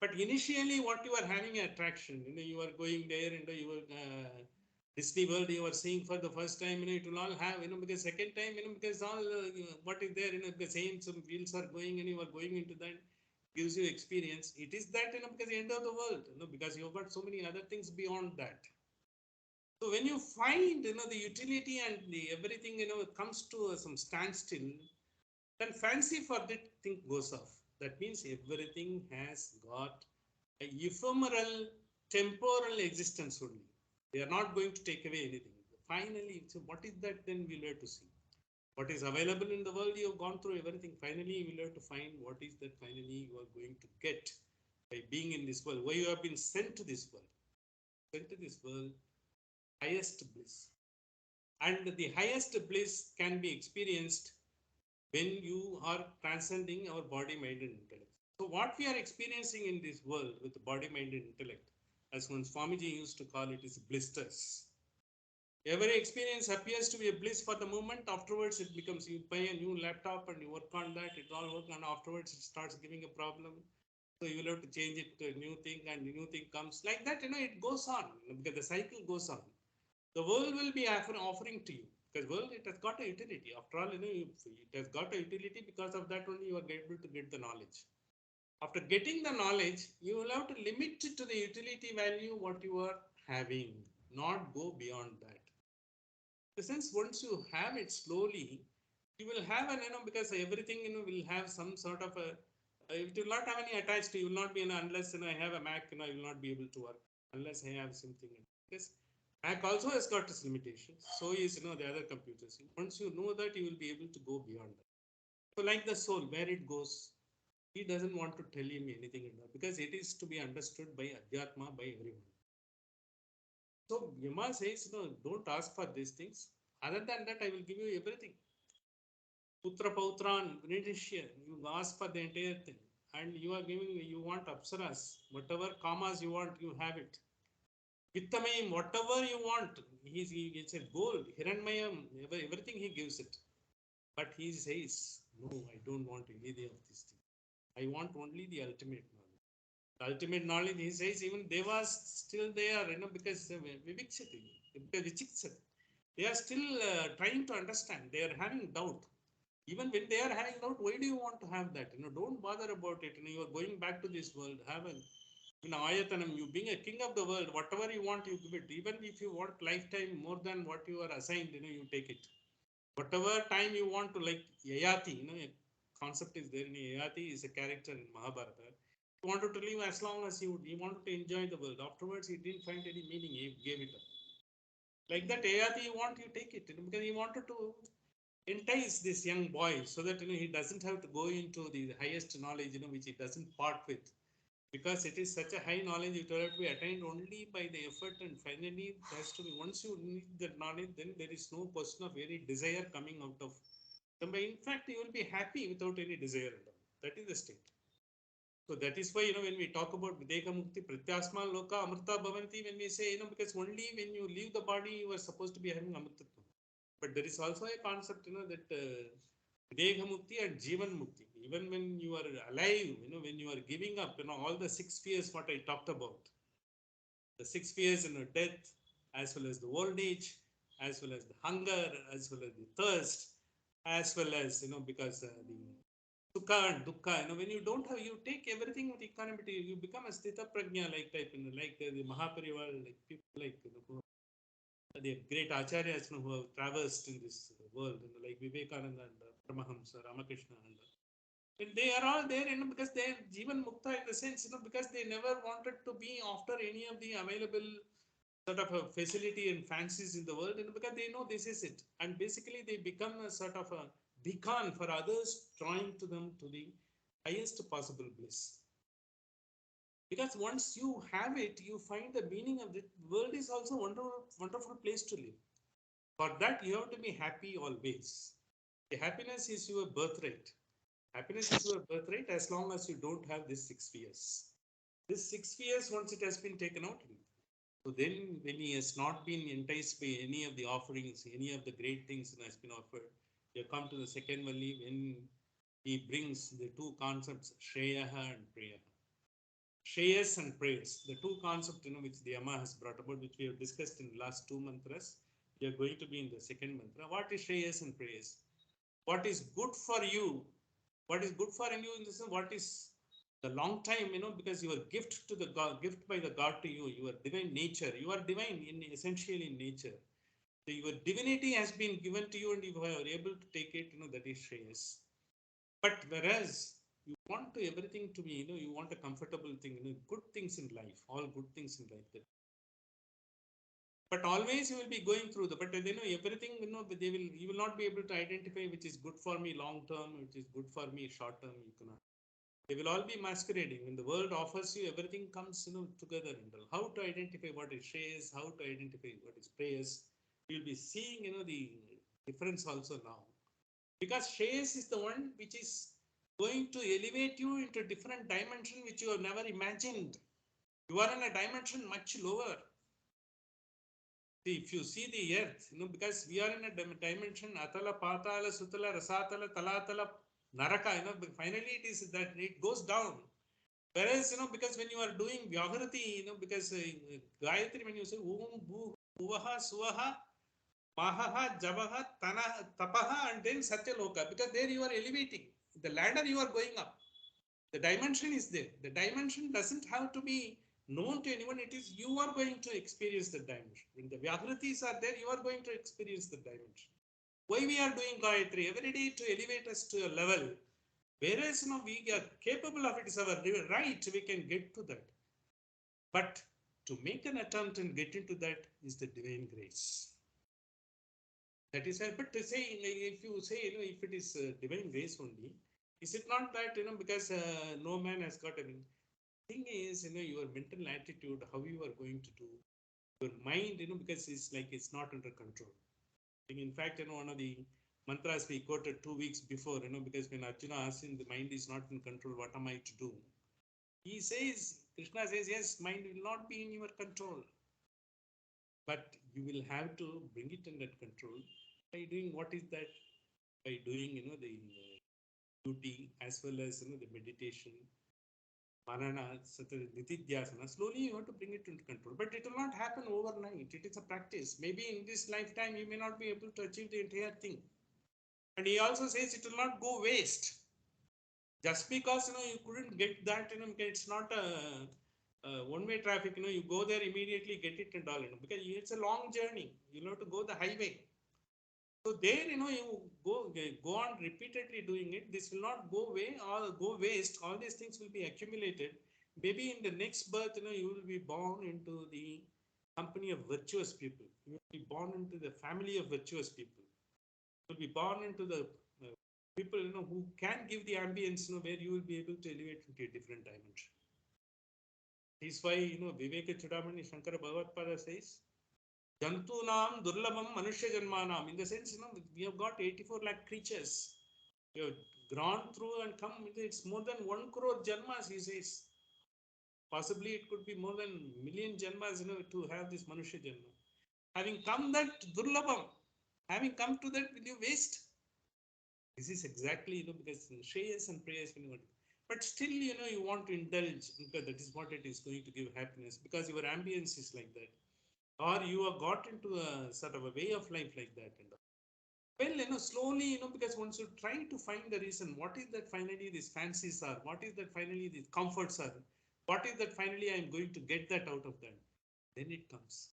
But initially, what you are having attraction, you are going there into your Disney World, you are seeing for the first time, it will all have, because second time, because all what is there, the same some wheels are going and you are going into that, gives you experience. It is that, because the end of the world, because you've got so many other things beyond that. So when you find, the utility and the everything, comes to some standstill, then fancy for that thing goes off. That means everything has got a ephemeral, temporal existence only. They are not going to take away anything. Finally, so what is that then we'll have to see. What is available in the world, you have gone through everything. Finally, you will have to find what is that finally you are going to get by being in this world. Why you have been sent to this world. Sent to this world, highest bliss. And the highest bliss can be experienced when you are transcending our body, mind, and intellect. So, what we are experiencing in this world with the body, mind, and intellect, as one Swamiji used to call it, is blisters. Every experience appears to be a bliss for the moment. Afterwards, it becomes you buy a new laptop and you work on that, it all works, and afterwards, it starts giving a problem. So, you will have to change it to a new thing, and the new thing comes. Like that, it goes on because the cycle goes on. The world will be offering to you, because world, it has got a utility. After all, it has got a utility. Because of that only you are able to get the knowledge. After getting the knowledge, you will have to limit it to the utility value what you are having, not go beyond that. Since once you have it slowly, you will have an because everything will have some sort of a it will not have any attached. You will not be unless I have a Mac, I will not be able to work unless I have something. Because Mac also has got its limitations. So is the other computers. Once you know that, you will be able to go beyond that. So like the soul, where it goes, he doesn't want to tell him anything in that, because it is to be understood by Adhyatma, by everyone. So Yama says, don't ask for these things. Other than that, I will give you everything. Putra Pautran, Vinishya, you ask for the entire thing. And you are giving, you want Apsaras, whatever kamas you want, you have it. Vittamayam, whatever you want, it's a gold, Hiranmayam, everything he gives it. But he says, no, I don't want any of these things. I want only the ultimate knowledge. The ultimate knowledge, he says, even Devas still there, because they are still trying to understand. They are having doubt. Even when they are having doubt, why do you want to have that? Don't bother about it. You are going back to this world. Have a Ayatanam, you being a king of the world, whatever you want, you give it. Even if you want lifetime more than what you are assigned, you take it. Whatever time you want to, like Yayati, a concept is there. Yayati is a character in Mahabharata. He wanted to live as long as he would. He wanted to enjoy the world. Afterwards, he didn't find any meaning. He gave it up. Like that, Yayati, you want, you take it. Because he wanted to entice this young boy so that he doesn't have to go into the highest knowledge, which he doesn't part with. Because it is such a high knowledge, it will have to be attained only by the effort, and finally it has to be, once you need that knowledge, then there is no question of any desire coming out of them. In fact, you will be happy without any desire at all. That is the state. So that is why, when we talk about Videha Mukti, Pratyasma Loka, Amrita Bhavanti, when we say, because only when you leave the body, you are supposed to be having Amrtatva. But there is also a concept, that Videha Mukti and Jivan Mukti. Even when you are alive, when you are giving up, all the 6 fears what I talked about. The 6 fears, death, as well as the old age, as well as the hunger, as well as the thirst, as well as, because the sukha and dukkha, when you don't have, you take everything with equanimity, you become a sthita prajna like type, like the Mahaparivar, like people like, the great acharyas, who have traversed in this world, like Vivekananda and Paramahamsa, Ramakrishna, and they are all there, because they are Jivan Mukta in the sense, because they never wanted to be after any of the available sort of a facility and fancies in the world, because they know this is it. And basically they become a sort of a beacon for others, drawing to them to the highest possible bliss. Because once you have it, you find the meaning of it. World is also a wonderful place to live. For that, you have to be happy always. The happiness is your birthright. Happiness is your birthright as long as you don't have these 6 fears. This 6 fears, once it has been taken out, so then when he has not been enticed by any of the offerings, any of the great things that has been offered, you come to the second Valli when he brings the two concepts, Shreyaha and Preyaha. Shreyas and prayers, the two concepts, which the Amma has brought about, which we have discussed in the last two mantras. We are going to be in the second mantra. What is Shreyas and prayers? What is good for you? What is good for you in this? What is the long time, because your gift to the God, gift by the God to you, your divine nature, you are divine in essentially in nature. So your divinity has been given to you, and if you are able to take it, that is Shreyas. But whereas you want to everything to be, you want a comfortable thing, good things in life, all good things in life. But always you will be going through the, but everything, you will not be able to identify which is good for me long term, which is good for me short term. You cannot. They will all be masquerading. When the world offers you, everything comes, together. And how to identify what is shares, how to identify what is prayers. You'll be seeing, the difference also now. Because shares is the one which is going to elevate you into a different dimension which you have never imagined. You are in a dimension much lower. See, if you see the earth, because we are in a dimension, Atala, Patala, Sutala, Rasatala, Talatala, Naraka, finally it is that it goes down. Whereas, because when you are doing Vyahrati, because Gayatri, when you say Om, Bhu, Uvaha, Suvaha, Mahaha, Javaha, Tana, Tapaha, and then Satyaloka, because there you are elevating. The ladder you are going up. The dimension is there. The dimension doesn't have to be known to anyone. It is you are going to experience the dimension. When the Vyahritis are there, you are going to experience the dimension. Why we are doing Gayatri? Every day to elevate us to a level. Whereas we are capable of it, is our right, we can get to that. But to make an attempt and get into that is the divine grace. That is, but to say, if you say, if it is divine grace only, is it not that, because no man has got a thing is, your mental attitude, how you are going to do, your mind, because it's like it's not under control. In fact, one of the mantras we quoted 2 weeks before, because when Arjuna asks him, the mind is not in control, what am I to do? He says, Krishna says, yes, mind will not be in your control. But you will have to bring it under control by doing what is that? By doing, the duty as well as, the meditation, manana, nitidhyasana. Slowly you have to bring it into control. But it will not happen overnight. It is a practice. Maybe in this lifetime you may not be able to achieve the entire thing. And he also says it will not go waste. Just because you couldn't get that, it's not a one-way traffic. You go there immediately, get it and all. Because it's a long journey. You have to go the highway. So there, you go on repeatedly doing it. This will not go away or go waste. All these things will be accumulated. Maybe in the next birth, you will be born into the company of virtuous people. You will be born into the family of virtuous people. You will be born into the people, who can give the ambience, where you will be able to elevate into a different dimension. This is why, Viveka Chudamani Shankara Bhagavad says, Jantunam Durlabam Manushya Janmanam. In the sense, we have got 84 lakh creatures. You have gone through and come, it's more than 1 crore janmas, he says. Possibly it could be more than million janmas, to have this Manushya Janma. Having come that Durlabham, having come to that, will you waste? This is exactly, because Shreyas and prayers, but still, you want to indulge because that is what it is going to give happiness because your ambience is like that. Or you have got into a sort of a way of life like that. And well, slowly, because once you try to find the reason, what is that finally these fancies are, what is that finally these comforts are, what is that finally I'm going to get that out of that, then it comes.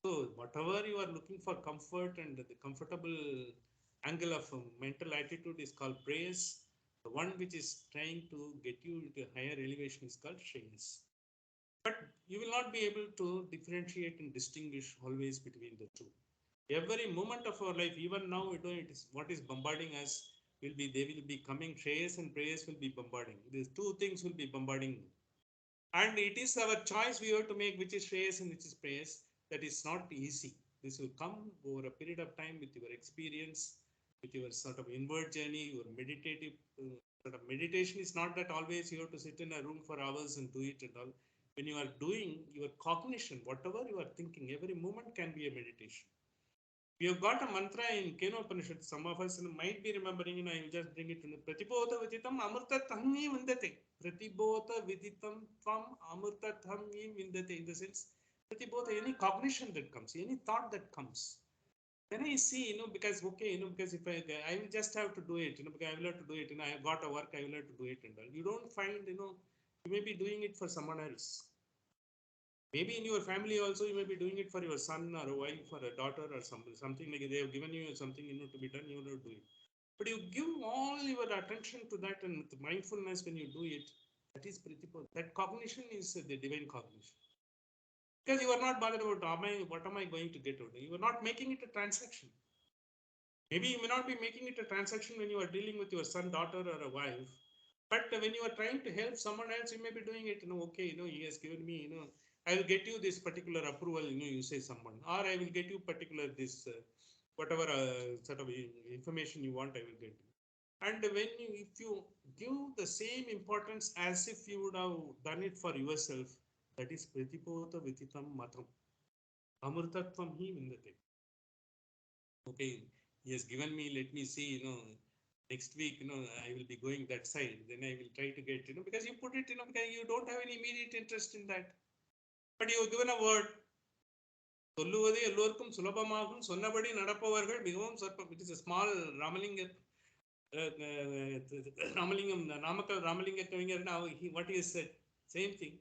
So, whatever you are looking for comfort and the comfortable angle of mental attitude is called praise. The one which is trying to get you into higher elevation is called shreyas. But you will not be able to differentiate and distinguish always between the two. Every moment of our life, even now, it is what is bombarding us will be, they will be coming, shreyas and prayers will be bombarding. These two things will be bombarding. And it is our choice we have to make which is shreyas and which is prayers. That is not easy. This will come over a period of time with your experience, with your sort of inward journey, your meditative sort of meditation is not that always you have to sit in a room for hours and do it and all. When you are doing your cognition, whatever you are thinking, every moment can be a meditation. We have got a mantra in Kathopanishad. Some of us might be remembering, I will just bring it to Pratibodha Viditam Amrtatamni Vindate. Pratibodha Viditam Tvam Amrtatamni Vindate. In the sense, Pratibodha, any cognition that comes, any thought that comes. Then I see, because okay, because if I will just have to do it, because I will have to do it, I have got a work, I will have to do it and all. You don't find, you may be doing it for someone else. Maybe in your family also you may be doing it for your son or a wife or a daughter or something like they have given you something to be done, you will do it. But you give all your attention to that and with mindfulness when you do it, that is Pratipod. That cognition is the divine cognition. Because you are not bothered about what am I going to get out of it. You are not making it a transaction. Maybe you may not be making it a transaction when you are dealing with your son, daughter, or a wife. But when you are trying to help someone else, you may be doing it, okay, he has given me, I will get you this particular approval, you say someone, or I will get you particular this, whatever sort of information you want, I will get you. And when if you give the same importance as if you would have done it for yourself, that is pratipota vititam matam. Amrtatvam hi vindate. Okay, he has given me, let me see, next week, I will be going that side. Then I will try to get, because you put it, because you don't have any immediate interest in that. But you have given a word. சொல்லுவது எல்லோருக்கும் சுலபமாகும் சொன்னபடி நடப்பவர்கள் மிகவும் சொற்பம். It is a small Ramalingam, Namakal Ramalinga Kavingar now, what he has said, same thing.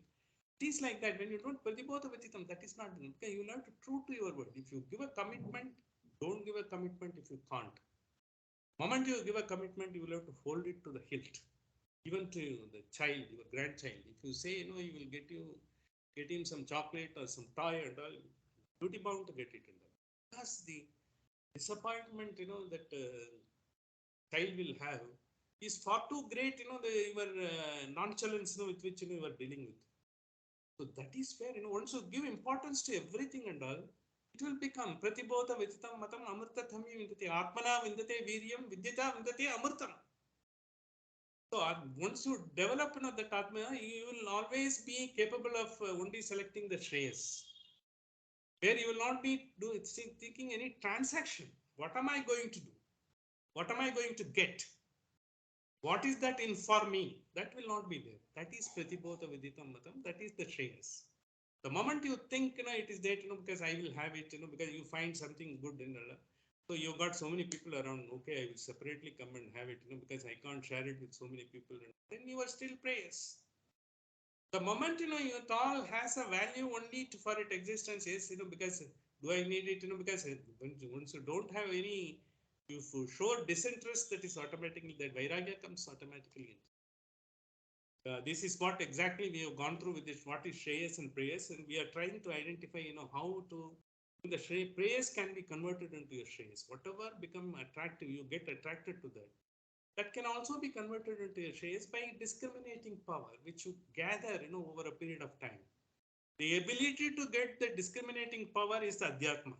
It is like that. When you don't pratibodha viditam, that is not, okay, you have to true to your word. If you give a commitment, don't give a commitment if you can't. Moment you give a commitment, you will have to hold it to the hilt. Even to the child, your grandchild. If you say, you will get him some chocolate or some toy and all, duty bound to get it and all. Because the disappointment, that child will have is far too great, your nonchalance, with which, you are dealing with. So that is fair, once you give importance to everything and all, it will become pratibodha viditam matam amrta thami vindate atmana vindate viryam vidyata vindate amrtam. So once you develop that atma, you will always be capable of only selecting the shreyas. Where you will not be thinking any transaction. What am I going to do? What am I going to get? What is that in for me? That will not be there. That is pratibodha viditam matam. That is the shreyas. The moment you think, it is that, because I will have it, because you find something good in it. So you got so many people around, okay, I will separately come and have it, because I can't share it with so many people. Then you are still prayers. The moment, your all has a value only for its existence, yes, because do I need it, because once you don't have any, you show disinterest, that is automatically, that vairagya comes automatically. This is what exactly we have gone through with this, what is shreyas and prayers, and we are trying to identify, how to, the prayers can be converted into your shreyas. Whatever become attractive, you get attracted to that. That can also be converted into your shreyas by discriminating power, which you gather, over a period of time. The ability to get the discriminating power is the adhyatma.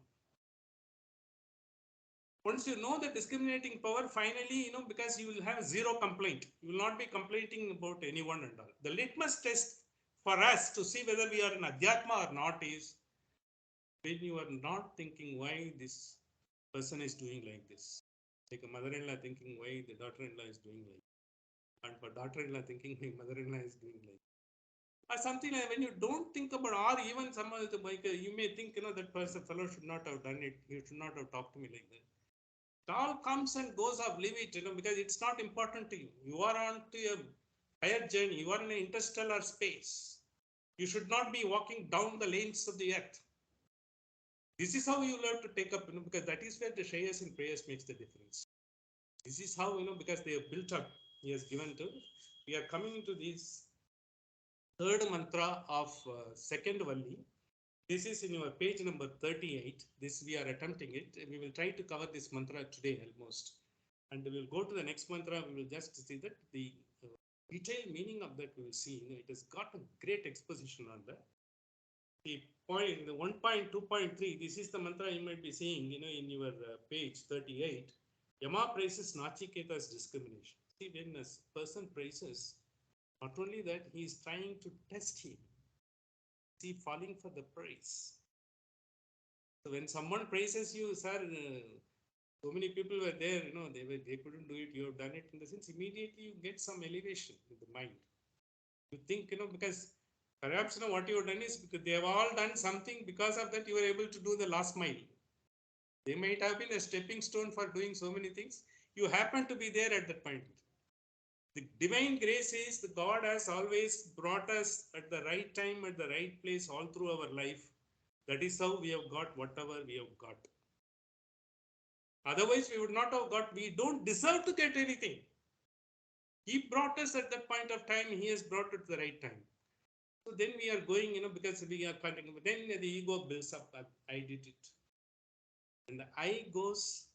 Once you know the discriminating power, finally, because you will have zero complaint. You will not be complaining about anyone and all. The litmus test for us to see whether we are in Adhyatma or not is when you are not thinking why this person is doing like this. Like a mother-in-law thinking why the daughter-in-law is doing like this. And for daughter-in-law thinking my mother-in-law is doing like this. Or something like when you don't think about, or even someone like you may think, that person fellow should not have done it. He should not have talked to me like that. It all comes and goes off, leave it, because it's not important to you. You are on to a higher journey. You are in an interstellar space. You should not be walking down the lanes of the earth. This is how you learn to take up, because that is where the Shreyas and prayers makes the difference. This is how, because they have built up, he has given to. We are coming to this third mantra of second Valli. This is in your page number 38. This we are attempting it. We will try to cover this mantra today almost. And we will go to the next mantra. We will just see that the detailed meaning of that we will see. It has got a great exposition on that. The point, the 1.2.3, this is the mantra you might be seeing, in your page 38. Yama praises Nachiketa's discrimination. See, when a person praises, not only that, he is trying to test him. See, falling for the praise. So when someone praises you, sir, so many people were there, they couldn't do it. You have done it. In the sense, immediately you get some elevation in the mind. You think, because perhaps, what you have done is because they have all done something. Because of that, you were able to do the last mile. They might have been a stepping stone for doing so many things. You happen to be there at that point. The divine grace is the God has always brought us at the right time, at the right place, all through our life. That is how we have got whatever we have got. Otherwise, we would not have got, we don't deserve to get anything. He brought us at that point of time, he has brought it at the right time. So then we are going, because we are continuing. Then the ego builds up, I did it. And the I goes,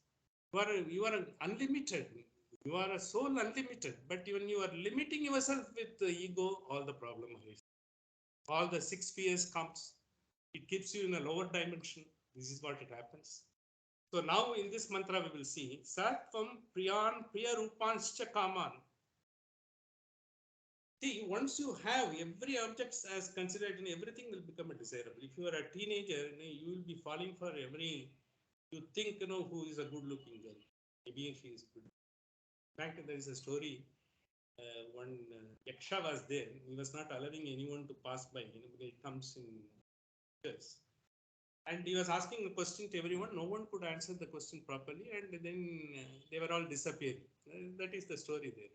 you are unlimited. You are a soul unlimited. But when you are limiting yourself with the ego, all the problem arises. All the 6 fears comes. It keeps you in a lower dimension. This is what it happens. So now in this mantra we will see Sattvam Priyan Priya Rupanscha Kaman. See, once you have every object as considered, everything will become a desirable. If you are a teenager, you will be falling for every, you think, who is a good looking girl. Maybe she is good. In fact, there is a story. One Yaksha was there. He was not allowing anyone to pass by, because it comes in years. And he was asking a question to everyone. No one could answer the question properly. And then they were all disappearing. That is the story there.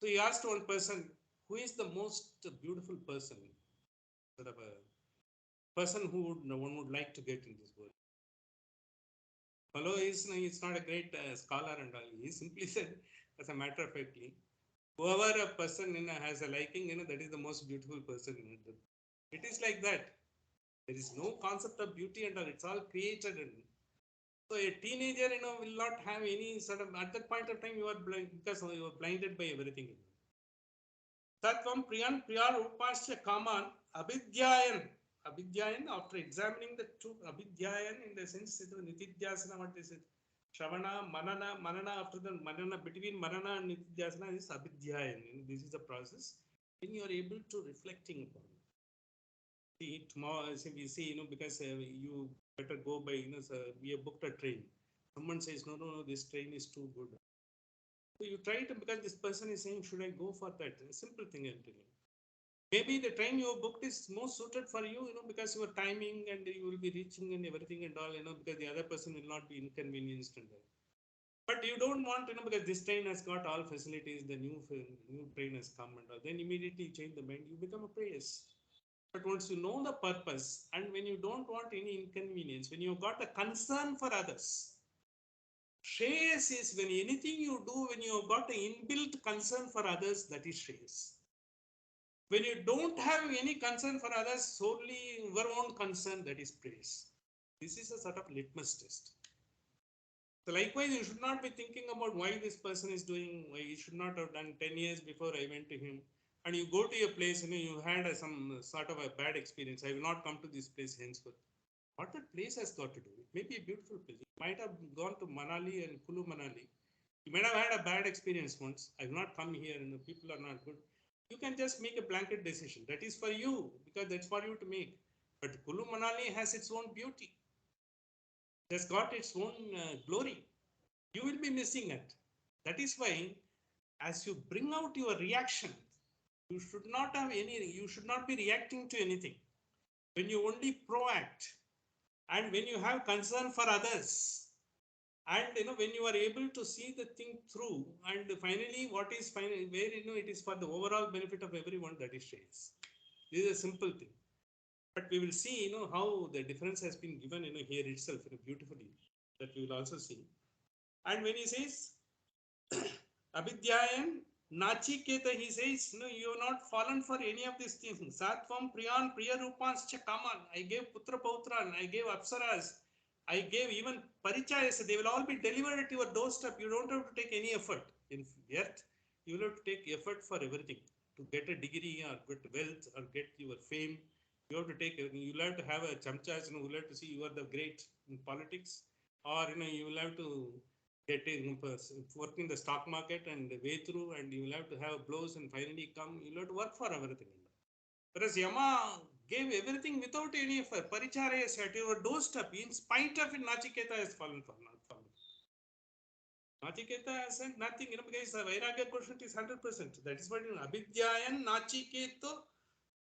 So he asked one person, who is the most beautiful person? Sort of a person who one would like to get in this world. Fellow is not a great scholar and all. He simply said, as a matter of factly, whoever a person has a liking, that is the most beautiful person. It is like that. There is no concept of beauty and all. It's all created. So a teenager, will not have any sort of, at that point of time, you are blind because you are blinded by everything. Tattvam Priyan Priya Rupasya Kaman Abhidhyayan. Abhidhyayan, after examining the two, Abhidhyayan in the sense, Nitidhyasana, what is it? Shravana, Manana, after the Manana, between Manana and Nitidhyasana is Abhidhyayan. This is the process. When you are able to reflecting upon it. See, tomorrow, we see, because you better go by, so we have booked a train. Someone says, no, this train is too good. So you try to, because this person is saying, should I go for that? A simple thing I'm telling you. Maybe the train you booked is more suited for you, because your timing and you will be reaching and everything and all, because the other person will not be inconvenienced and all. But you don't want, because this train has got all facilities, the new train has come and all. Then immediately you change the mind, you become a preyas. But once you know the purpose and when you don't want any inconvenience, when you've got the concern for others, Shreyas is when anything you do, when you have got an inbuilt concern for others, that is Shreyas. When you don't have any concern for others, solely your own concern, that is praise. This is a sort of litmus test. So likewise, you should not be thinking about why this person is doing, why he should not have done 10 years before I went to him. And you go to a place, you had some sort of a bad experience. I will not come to this place henceforth. What that place has got to do? It may be a beautiful place. You might have gone to Manali and Kulu Manali. You might have had a bad experience once. I've not come here and the people are not good. You can just make a blanket decision. That is for you because that's for you to make. But Kulu Manali has its own beauty. It has got its own glory. You will be missing it. That is why, as you bring out your reaction, you should not have any. You should not be reacting to anything. When you only proact, and when you have concern for others, and when you are able to see the thing through, and finally what is final, where it is for the overall benefit of everyone, that is shares. This is a simple thing, but we will see how the difference has been given here itself beautifully, that we will also see. And when he says Abhidhyayan Nachiketa, he says, no, you have not fallen for any of these things. Satvam Priyan Priyarupans Chakaman. I gave Putra Pautran, I gave Apsaras, I gave even Parichayas. They will all be delivered at your doorstep. You don't have to take any effort. In yet, you will have to take effort for everything. To get a degree or get wealth or get your fame, you have to take, you will have to have a chamchas, you will have to see you are the great in politics, or you will have to getting work in the stock market and way through, and you will have to have blows and finally come. You will have to work for everything. Whereas Yama gave everything without any effort. Paricharya is at your doorstep. In spite of it, Nachiketa has fallen for not fallen. Nachiketa has said nothing, because the Vairagya quotient is 100%. That is what Abhidhyayan Nachiketo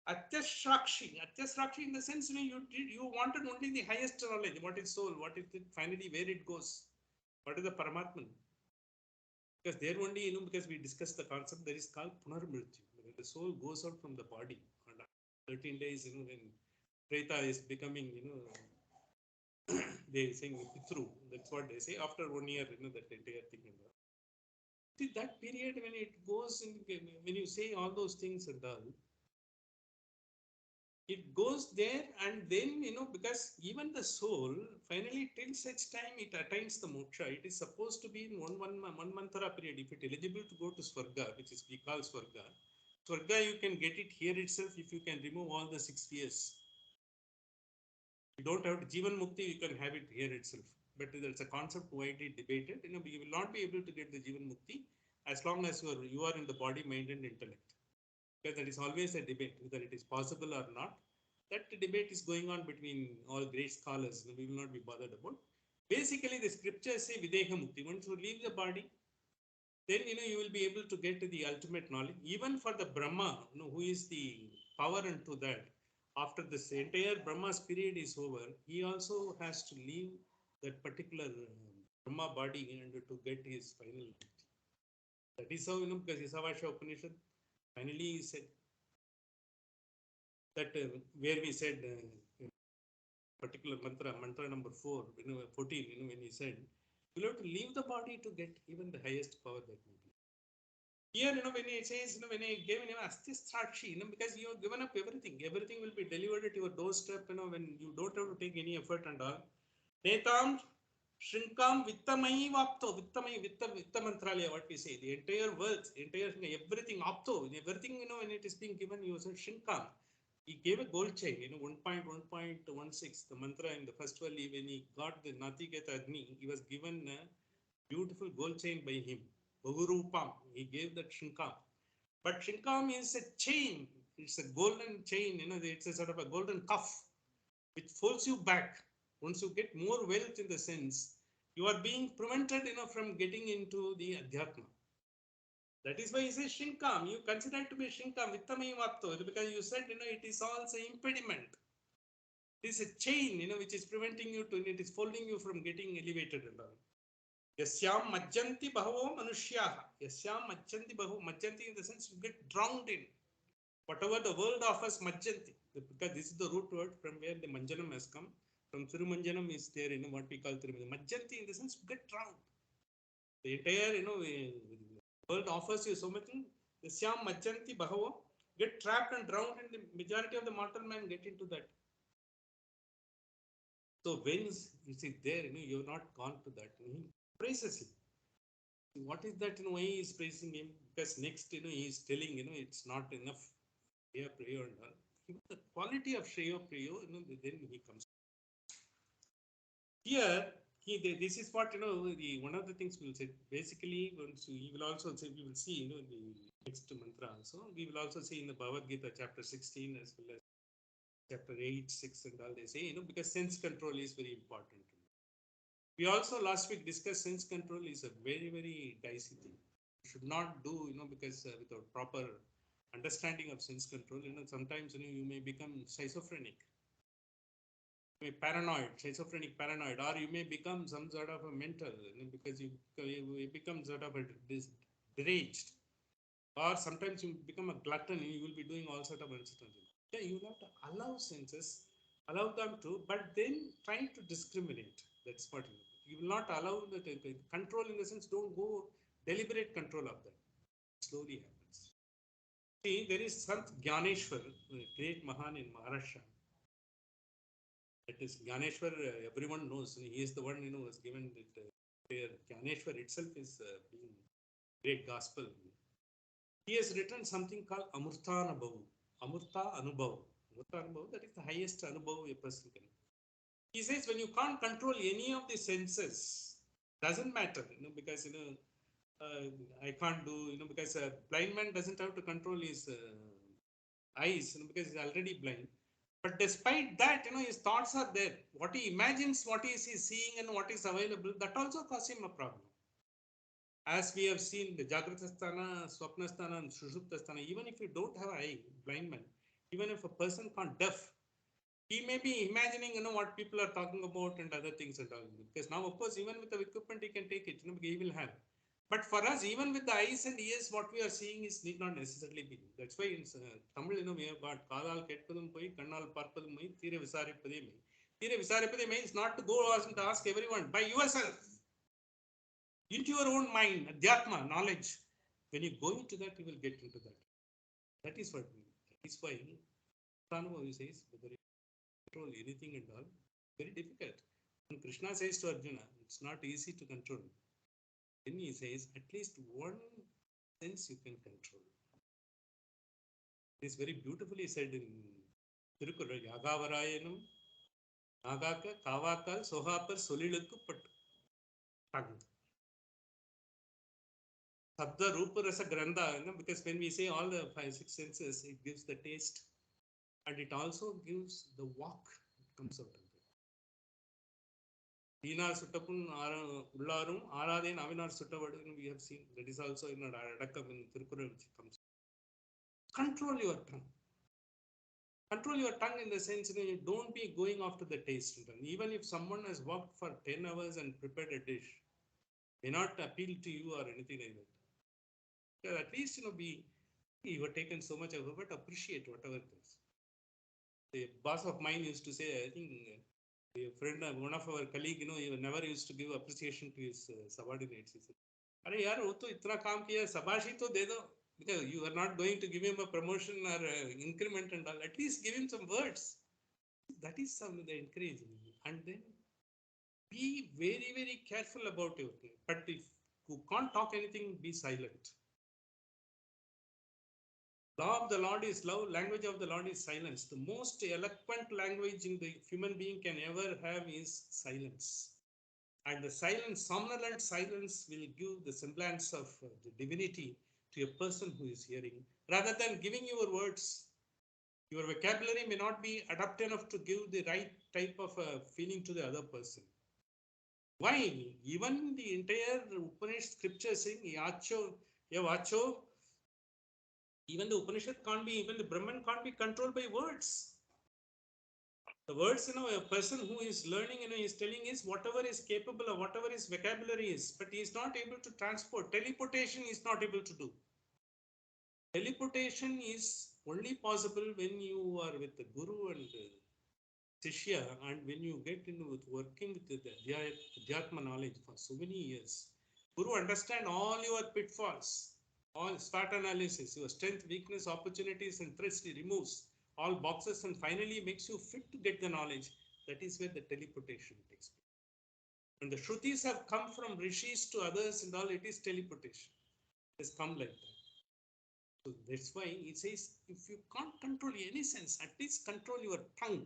Atyasrakshi. Atyasrakshi in the sense you wanted only the highest knowledge. What is soul? What is it finally? Where it goes? What is the Paramatman? Because there only, because we discussed the concept, there is called Punarmrityu. The soul goes out from the body. And 13 days, when Preta is becoming, they saying Pitru. That's what they say. After 1 year, that entire thing. See, that period when it goes, when you say all those things and all, it goes there, and then because even the soul finally till such time it attains the moksha, it is supposed to be in one mantra period. If it eligible to go to Swarga, which is we call Swarga, you can get it here itself if you can remove all the 6 fears. You don't have to Jivan Mukti, you can have it here itself. But that's a concept widely debated. You will not be able to get the Jivan Mukti as long as you are in the body, mind, and intellect. Because that is always a debate whether it is possible or not. That debate is going on between all great scholars. We will not be bothered about. Basically, the scriptures say Videha Mukti. Once you leave the body, then you will be able to get to the ultimate knowledge. Even for the Brahma, who is the power unto that. After this entire Brahma's period is over, he also has to leave that particular Brahma body and to get his final mukti. That is how because Isavasha Upanishad finally said that where we said particular mantra number 4, 14, when he said, you have to leave the body to get even the highest power that may be. Here, when he says, when he gave him Astisthrakshi, because you have given up everything will be delivered at your doorstep, when you don't have to take any effort and all. Netam Shrinkam Vittamai Vapto, Vitta Mantralaya, what we say, the entire words, everything Apto, everything, when it is being given, you say Shrinkam. He gave a gold chain, 1.1.16, the mantra in the first Valli, when he got the Natiketa Agni, he was given a beautiful gold chain by him. Bahurupam, he gave that Shinkam. But Shinkam is a chain, it's a golden chain, it's a sort of a golden cuff, which folds you back. Once you get more wealth in the sense, you are being prevented, from getting into the Adhyatma. That is why he says Shinkam. You consider it to be Shinkam, Vittamai Vapto, because you said, it is also impediment. It is a chain, which is preventing you it is folding you from getting elevated and all. Yasyam Majjanti Bahavo Manushyaha. Yasyam Majjanti Bahavo. Majjanti in the sense you get drowned in. Whatever the world offers Majjanti. Because this is the root word from where the Manjanam has come. From Thirumanjanam is there, what we call Thirumanjanam. Majjanti in the sense you get drowned. The entire, world offers you so much. Yasyam Majjanti Bahavo. Get trapped and drowned, and the majority of the mortal man get into that. So when you see there, you have not gone to that. He praises him. What is that? Why he is praising him? Because next, he is telling, it's not enough. Shreya Priyo and all. The quality of Shreya Priyo, then he comes. Here, this is what, one of the things we will say. Basically, once we will also say, we will see, the next mantra also. We will also see in the Bhagavad Gita, chapter 16, as well as chapter 8, 6, and all they say, because sense control is very important. We also last week discussed sense control is a very, very dicey thing. You should not do, because without proper understanding of sense control, sometimes, you may become schizophrenic, paranoid, schizophrenic paranoid, or you may become some sort of a mental, because you become sort of a deranged, or sometimes you become a glutton, you will be doing all sort of uncertain things. Yeah, you have to allow senses, allow them to, but then try to discriminate. That's what you will not allow the control, in the sense, don't go deliberate control of that. Slowly happens. See, there is Sant Gyaneshwar, a great Mahan in Maharashtra. That is Gyaneshwar, everyone knows. He is the one, who was given it. Gyaneshwar itself is being great gospel. He has written something called Amurta Anubhav. Amurta Anubhav. Amurta Anubhav, that is the highest Anubhav a person can. He says when you can't control any of the senses, doesn't matter, because, I can't do, because a blind man doesn't have to control his eyes, because he's already blind. But despite that, his thoughts are there. What he imagines, what is he seeing, and what is available, that also causes him a problem. As we have seen, the Jagratastana, Swapnasthana, and Sushuptasthana, even if you don't have eye, blind man, even if a person can't deaf, he may be imagining, what people are talking about and other things and all. Because now, of course, even with the equipment, he can take it, he will have. But for us, even with the eyes and ears, what we are seeing is need not necessarily be. That's why in Tamil, we have got Kadal Ketpadum Poi, Kannal Parpadum Mai, Thira Visaripade Mai. Thira Visaripade Mai is not to go and ask everyone, by yourself, into your own mind, Adhyatma, knowledge. When you go into that, you will get into that. That is what that is why Tanuvava says, whether you control anything and all, very difficult. When Krishna says to Arjuna, it's not easy to control. Then he says, at least one sense you can control. It is very beautifully said in Tirukkural, Yagavarayanam, Nagaka, Kavakal, Sohapar, Solilukku, tongue. Sabda, Rupa, Rasa, Granda, because when we say all the 5, 6 senses, it gives the taste, and it also gives the walk that comes out of it. Deenar Suttapun Ullarum, Aradin Avinar Suttavadu, we have seen that is also in Adakam in Tirukkural, which comes. Control your tongue. Control your tongue in the sense, you don't be going after the taste. Even if someone has worked for 10 hours and prepared a dish, may not appeal to you or anything like that. Because at least, you were taken so much of it, but appreciate whatever it is. The boss of mine used to say, I think, a friend, one of our colleague, he never used to give appreciation to his subordinates. He said, "Arey yaar, wo to itna kaam kiya, shabashi to de do." Because you are not going to give him a promotion or increment and all. At least give him some words. That is some the encouraging. And then be very, very careful about your thing. But if you can't talk anything, be silent. Law of the Lord is love, language of the Lord is silence. The most eloquent language in the human being can ever have is silence. And the silence, somnolent silence, will give the semblance of the divinity to a person who is hearing, rather than giving your words. Your vocabulary may not be adept enough to give the right type of feeling to the other person. Why? Even the entire Upanishad scripture saying, Yacho, Yavacho, even the Upanishad can't be, even the Brahman can't be controlled by words. The words, a person who is learning, is telling is whatever is capable of, whatever his vocabulary is, but he is not able to transport. Teleportation is not able to do. Teleportation is only possible when you are with the Guru and Shishya, and when you get into with working with the Adhyatma knowledge for so many years. Guru understand all your pitfalls, all SWOT analysis, your strength, weakness, opportunities, and threats. He removes all boxes and finally makes you fit to get the knowledge. That is where the teleportation takes place. When the Shrutis have come from rishis to others and all, it is teleportation. It has come like that. So that's why it says, if you can't control any sense, at least control your tongue.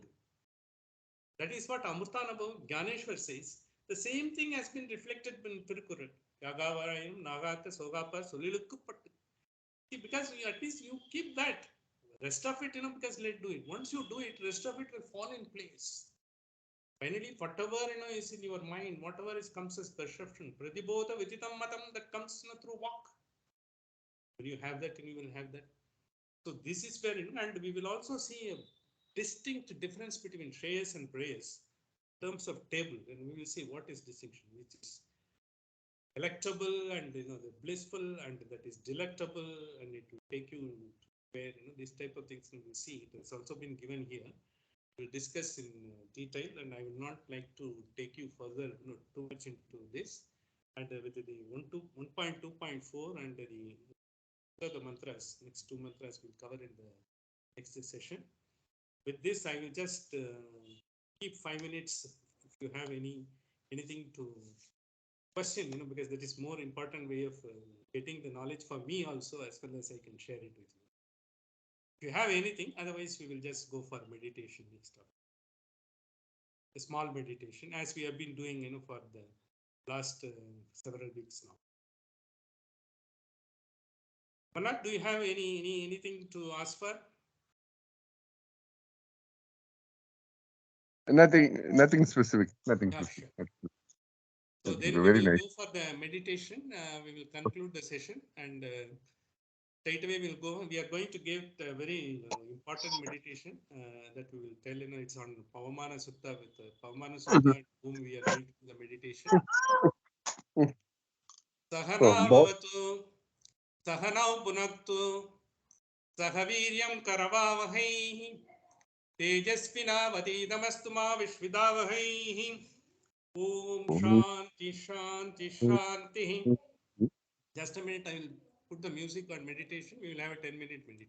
That is what Amrutanabhav Gyaneshwar says. The same thing has been reflected in Tirukural. Yagavarayam, Nagata, Sogapa, Solilukupattu. Because at least you keep that. Rest of it, because let do it. Once you do it, rest of it will fall in place. Finally, whatever is in your mind, whatever comes as perception, pratibodha viditam matam, that comes through walk. When you have that, you will have that. So this is where, and we will also see a distinct difference between shreyas and prayas in terms of table, and we will see what is distinction, which is electable and the blissful, and that is delectable, and it will take you where this type of things we will see. It has also been given here. We'll discuss in detail, and I will not like to take you further too much into this. And with the 1.2.4 and the mantras, next two mantras we'll cover in the next session. With this, I will just keep 5 minutes if you have anything to question, because that is more important way of getting the knowledge for me also, as well as I can share it with you. If you have anything, otherwise we will just go for meditation next up. A small meditation, as we have been doing, for the last several weeks now. Manat, do you have anything to ask for? Nothing specific. Nothing Yeah, specific. sure. So then we Very will nice. go for the meditation. We will conclude the session, and straight away we'll go. We are going to give a very important meditation that we will tell. It's on Pavamana Sutta, with Pavamana Sutta, whom we are going to do the meditation. Sahana bhavatu, sahanau punaktu, sahaviryam karavavahai, tejasvinavadidamastu ma vishvidavahai. Om Shanti Shanti Shanti. Just a minute, I will put the music on meditation. We will have a 10-minute meditation.